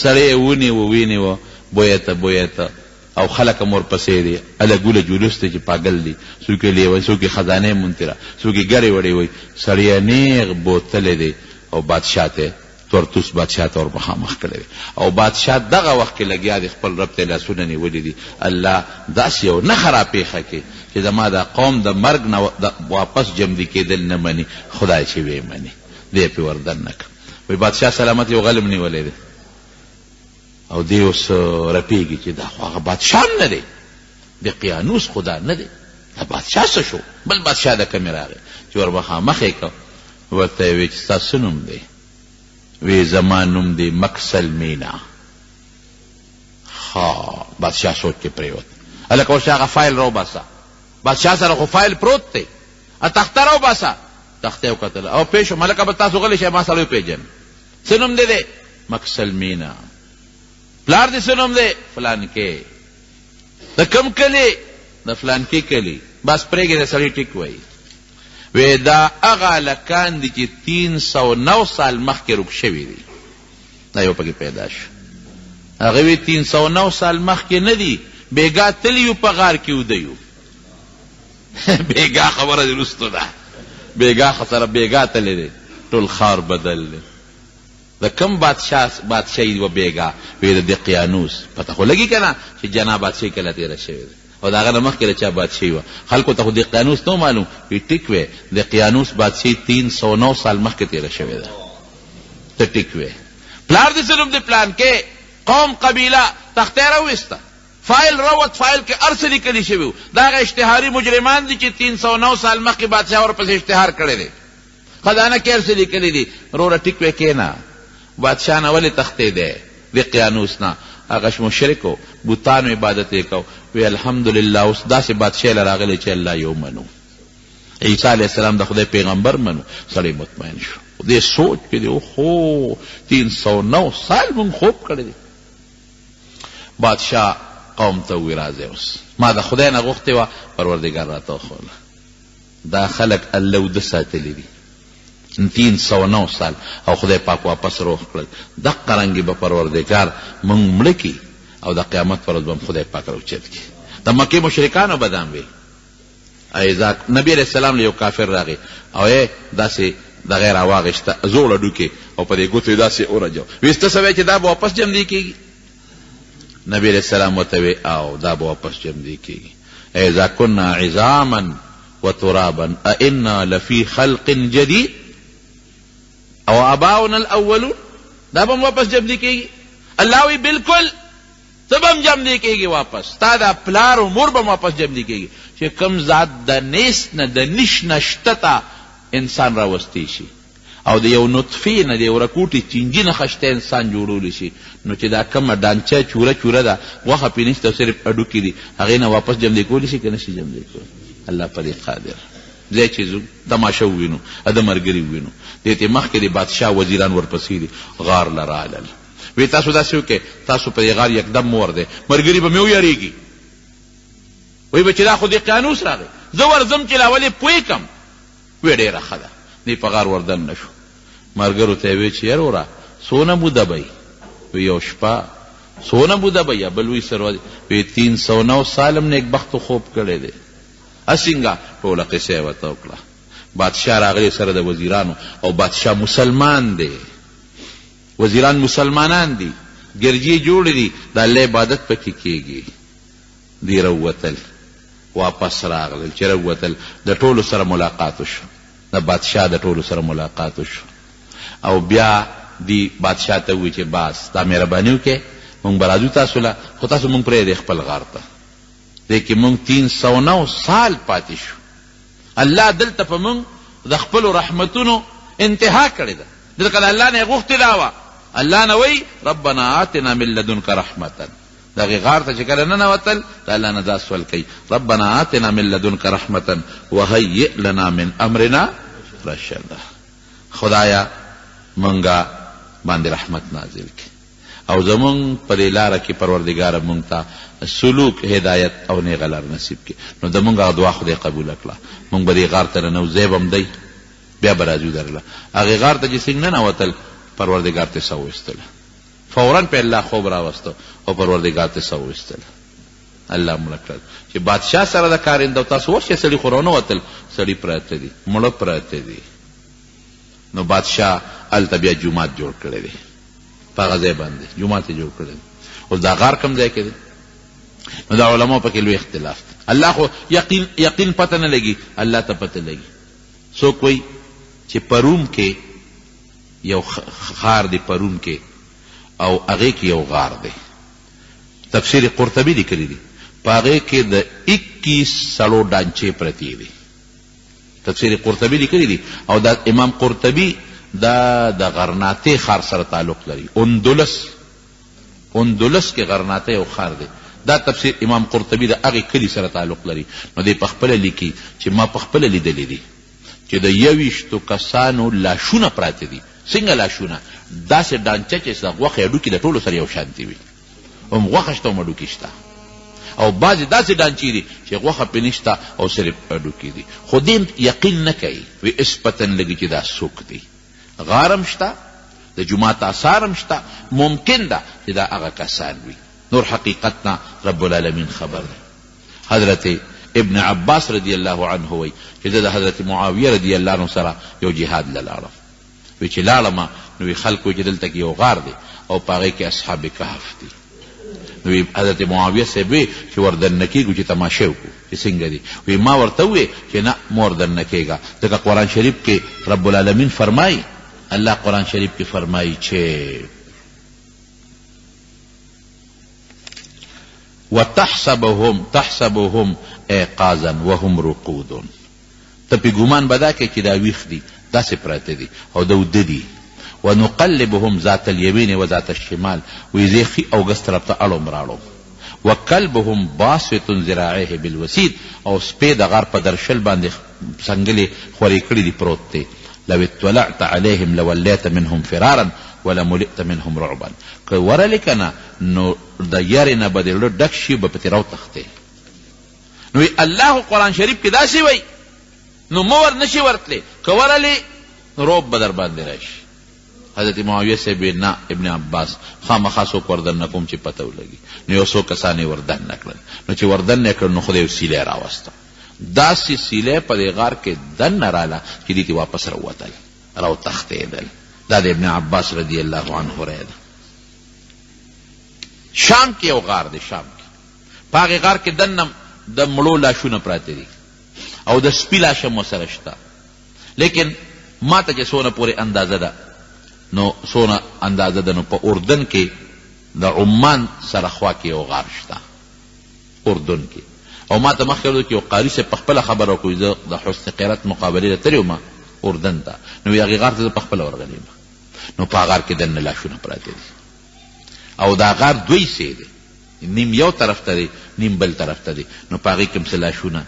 سړی یې ونیو وینیوه بویه ته او خلک هم ورپسې دي، الګوله جلوس دی چې پاګل دي، څوک یې لیونی، څوک یې خزانې منتره، څوک یې ګډې وډې وایي. سړی یې نیغ بوتلی دی او بادشاه ته تورتوس بادشاه ته ور مخامخ کړی دی. او بادشاه دغه وخت کې لګیا دی خپل رب ته لاسونه نیولي دي. الله داسې یو نښه راپېښه کړي چې زما دا قوم د مرګ نه واپس جمدي کېدل نه مني، خدای چې ویې مني. دی پې ور دننه کړه. وایي بادشاه سلامت یو غلم نیولی دی او دی اوس رپېږي چې دا خو هغه بادشاه هم نه دی، دقیانوس خدا نه دی، دا بادشاه څه شو؟ بل بادشاه د کمې راغی چې ور مخامخ یې کړ. ورته یې وایي چې ستا څه نوم دی؟ وی زما نوم دی مکسل مینا. بادشاه سوچ کې پریوت. هلکه اوس هغه فایل راوباسه، بادشاه سره خو فایل پروت دی، تخته راوباسه. تخته یې وکتله او پېښ شو. هلکه به تاسو غلی شئ، ما سره وپېژنئ. څه نوم دی؟ مکسل مینا. پلار دې څه نوم دی؟ فلانکې. د کوم کلي؟ د فلانکې کلي. بس پرېږدې د سړي ټیک وایي. وی دا هغه هلکان دي چې 309 سال مخکې روک شوي دي. دا یو پکې پیدا شو. هغه وی 309 سال مخکې نه دي، بېګا تلي یو په غار کې وده یو. بېګا خبره دې رستو ده، بېګا سره بېګا تللی دی، ټول ښار بدل دی. د کوم بادشاهي و بېګا؟ وی د دقیانوس. پته خو لګي که نه چې جنا بادشاهي کله تېره شوې ده او د هغه نه مخکې د چا بادشاهي وه. خلکو ته خو دقیانوس نه معلوم. وی ټیک وی دقیانوس بادشاهي 309 سال مخکې تېره شوې ده. ته ټیک وی. پلار دې څه نوم دی؟ پلانکې. قوم قبیله تختې راویسته، فایل راوت، فایل کې هر څه لیکلي شوي وو. دا هغه اشتهاري مجرمان دي چې 309 سال مخکې بادشاه ورپسې اشتهار کړی دی. خزانه کې هر څه لیکلي دي. وروره ټیک وی کېنه. بادشاه نه ولې تختې دی؟ دقیانوس نه. هغه مشرک و، بوتانو عبادت یې کو. وی الحمدلله اوس داسې بادشاه له راغلی چې الله یو منو، عیسی علیه السلام د خدای پیغمبر منو. سړی مطمئن شو. دې سوچ کې دی اوهو 309 سال مونږ خوب کړی دی. بادشاه قوم ته وی راځئ اوس ما د خدای نه غوښتې وه، پروردګار راته وښوله. دا خلک الله وده ساتلي دي 309 سال او خدای پاک واپس روح کړل. دقه رنګې به پروردګار مونږ مړه کي او د قیامت پر ورځ به خدای پاک راوچت کي. د مکې مشرکانو به دام وي. نبی علیه السلام له یو کافر راغی او یې داسې دغه یې راواغېسته زوړه ډوکې او په دې ګوتو یې داسې ورجو. وی ته څه وایې چې دا به واپس جمدي کېږي؟ نبی علیه السلام ورته وی او دا به واپس جمدي کېږي. اذا كنا عظاما وترابا أئنا لفي خلق جديد او اباؤنا الاولون. دا به واپس جمدي کېږي؟ الله وی بالکل ته به هم جمدي کېږي واپس. تا دا پلار و مور به واپس جمدي کېږي چې کوم ذات د نیست نه د نش نه شته ته انسان راوستی شي او د یو نطفې نه د یو رکوټې چینجي نه خشته انسان جوړولی شي، نو چې دا کومه ډانچه چوره ده غوښه پې نشته او صرف هډوکي دي، هغې نه واپس جمدي کولی شي که نه شي جمدي کولی؟ الله په دې قادر. ځای چې ځو تماشه ووینو، د ملګري ووینو. دې ته مخکې د بادشاه وزیران ورپسې دي، غار له رالل. وی تاسو داسې وکړئ، تاسو په دې غار یکدم مور دی، ملګري به مې ویریږي. وی به چې دا خو دقیانوس راغی، زه ورځم چې لا ولې پوی کم. وی ډېره ښه ده. دی په غار وردننه شو. ملګرو ته یې وی چې یروره څونه موده به یې؟ وی یو شپه. څونه موده به یا بل وی سر وی 309 سال هم نیکبختو خوب کړی دی. اسینګه ټوله قصه یې ورته وکړه. بادشاه راغلی سره د وزیرانو او بادشاه مسلمان دی، وزیران مسلمانان دي، ګرجې جوړې دي، د الله عبادت پکې کېږي. دی راووتل، واپس راغلل. چې راووتل د ټولو سره ملاقات وشو، د بادشاه د ټولو سره ملاقات وشو او بیا دی بادشاه ته ووی چې باس دا مهرباني وکړې مونږ به راځو تاسو له خو تاسو مونږ پرېږدئ خپل غار ته دی کې مونږ 309 سال پاتې شو الله دلته په مونږ د خپلو رحمتونو انتها کړې ده دلته د الله نه یې غوښتې دا وه الله نه وی ربنا آتنا من لدنک رحمتا دغه غار ته چې کله ننوتل د الله نه دا سوال کوي ربنا آتنا من لدنک رحمتا وهیئ لنا من امرنا رشدا خدایا منگا باندې رحمت نازل کی او زمون پر لاره کې پروردگار مونږ ته سلوک هدایت او نیغه لار نصیب کی نو د مونږه دعا خدای قبول کړه مونږ به دې غار ته نو زیبم دی بیا به راځو درله هغې غار ته چې څنګه ننوتل پروردگار ته سا وایستله فورا په الله خوب راوستو او پروردگار ته سا وایستله الله مړه کړل چې بادشاه سره د کارنده تاسو ورشئ سړي خو رانوتل سړي پراته دي مړه پراته دي نو بادشاه هلته بیا جومات جوړ کړی دی په هغه ځای باندې جومات یې جوړ کړی دی اوس دا غار کوم ځای کې دی نو دا علماء پکې لوی اختلاف دی الله خو یقین پته نه لګي الله ته پته لګي څوک وایي چې پروم کې یو غار دی پروم کې او هغې کې یو غار دی تفسیر قرطبي لیکلی دی په هغې کې د 21 سړو ډانچې پرتې دي تفسیر قرطبي لیکلی دی او دا امام قرطبي دا د غرناطې ښار سره تعلق لري اندلس کې غرناطې یو ښار دی دا تفسیر امام قرطبي د هغې کلي سره تعلق لري نو دی پخپله لیکي چې ما پخپله لیدلی دي چې د 21 کسانو لاشونه پراته دي څنګه لاشونه داسې ډانچه چې د غوښې هډوکي د ټولو سره یو شانتي وي هم غوښه شته هم هډوکي شته او بعضې داسې ډانچې دي چې غوښه پې نشته او صرف هډوکي دي خو دې یقین نه کوي وی اسپتن لګي چې دا څوک دی غارم شته د جومات آثارم شته ممکن ده چې دا هغه کسان وي نور حقیقت نه رب العالمین خبر دی حضرت ابن عباس رضی الله عنه وی چې زه د حضرت معاویه رضی الله عنه سره یو جهاد له لاړم وی چې لاړم نو خلکو چې دلته کې یو غار دی او په هغې کې اصحاب کهف دي نو حضرت معاویه صاحب وی چې وردن کېږو چې تماشې وکړو چې څنګه دي وی ما ورته ووی چې نه ما وردن کېږه ځکه قرآن شریف کې رب العالمین فرمایي الله قرآن شریف کې فرمایي چې وتحسبهم ایقاظا وهم رقود ته پې ګمان به دا کوې چې دا ویښ دي داسې پراته دي او د وده دي ونقلبهم ذات اليمين وذات الشمال ویزې ښي او ګس طرف ته اړوم راړوم وکلبهم باسط ذراعیه بالوسید او سپی د غار په درشل باندې څنګلې خورې کړي دي پروت دی لو اطلعت عليهم لوليت منهم فرارا ولملئت منهم رعبا که ورلې کنه نو د یارې نه به د زړه ډک شي به پتې راوتښتې نو الله قرآن شریف کې داسې وی نو مه ور نشي ورتلی که ورلې روب به در باندې راشي حضرت معاویه صاحب نه ابن عباس خامخا څوک وردن نه کوم چې پته ولګي نو یو څو کسان یې وردن نه کړل نو چې وردن نه کړل نو خدای یو سیلی راوسته داسې سیلی په دې غار کې دننه راله چې دې ته واپس راووتل راوتښتېدل دا د ابن عباس رضی الله عنه رایه ده شام کې یو غار دی شام کې په هغې غار کې دننه د مړو لاشونه پراته دي او د سپي لاشه مو سره شته لیکن ما ته چې څونه پورې اندازه ده نو څونه اندازه ده نو په اردن کې د عمان سره خوا کې یو غار شته اردن کې او ما ته مخکې ویل چې یو قاري صاحب په خپله خبره وکړو زه د حسن قیرت مقابلې ته تللی وم اردن ته نو هغې غار ته زه په خپله ورغلی نو په هغه غار کې دننه لاشونه پراته دي او دا غار دوی سی دی نیم یو طرف ته دی نیم بل طرف ته دی نو په هغې کې هم څه لاشونه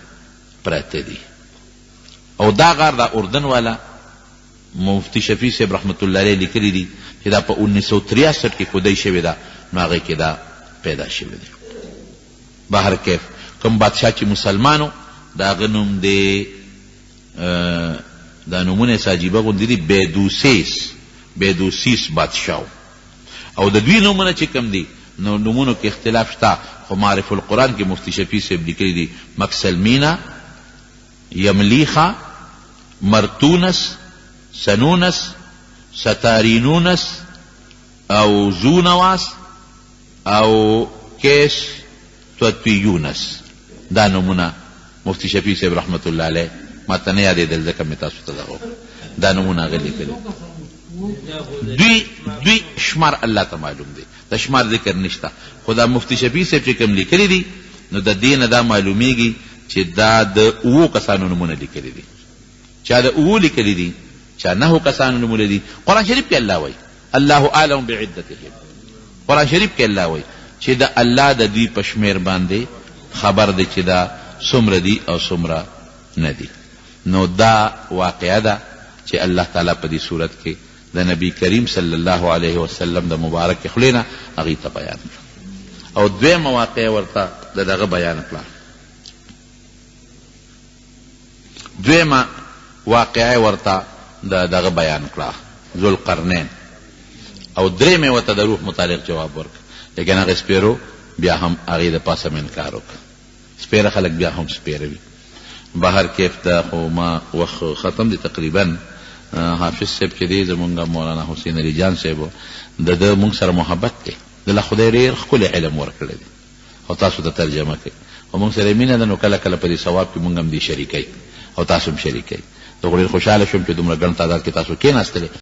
پراته دي او دا غار دا اردن والا مفتی شفیع صاحب رحمت الله علیه لیکلی دي چې دا په 1963 کې کودی شوې ده نو هغې کې دا پیدا شوې دی بهر کیف کوم بادشاه چې مسلمانو د هغه نوم دی دا نومونه یې عجیبه غوندې دي بیدوسیس بادشاه او د دوی نومونه چې کوم دي نو نومونو کې اختلاف شته خو معرف القرآن کې مفتی شفیع صاحب لیکلی دي مکسلمینا یملیخا مرتونس سنونس ستارینونس او زونواس او کیس توتویونس دا نومونه مفتی شفیع صاحب رحمت الله علیه ما ته نه یادېدل ځکه مې تاسو ته دغه دا نمونه هغه لیکلي دوی شمار الله ته معلوم دی د شمار ذکر نشته خو دا مفتی شفیع صاحب چې کوم لیکلي دي نو د دې نه دا معلومیږي چې دا د 7 کسانو نمونه لیکلي دي چا د 7 لیکلي دي چا 9 کسانو نمونه دي قرآن شریف کې الله وایي الله اعلم بعدتهم قرآن شریف کې الله وایي چې د الله د دوی په شمیر باندې خبر دی چې دا څومره دي او څومره نه دي نو دا واقعه ده چې الله تعالی په دې صورت کې د نبی کریم صلی الله علیه وسلم د مبارک خولې نه هغې ته بیان کړه او دویمه واقعه ورته د دغه بیان کړه دویمه واقعه ورته د دغه بیان کړه ذوالقرنین او درېمې ورته د روح متعلق جواب ورکړه لیکن هغه سپیرو بیا هم هغې د پاسه انکار وکړه سپیره خلک بیا هم سپیره وي بهر کیف ته خو ما وخت ختم دی تقریبا حافظ صاحب چې دی زمونږ مولانا حسین علی جان صاحب د ده مونږ سره محبت دی د له خدای ډېر ښکلی علم ورکړی دی او تاسو ته ترجمه کوي او مونږ سره مینه ده نو کله کله په دې ثواب کې مونږ هم دې شریکوي او تاسو هم شریکوي زه خو ډېر خوشحاله شوم چې دومره ګڼ تعداد کې تاسو کېناستلې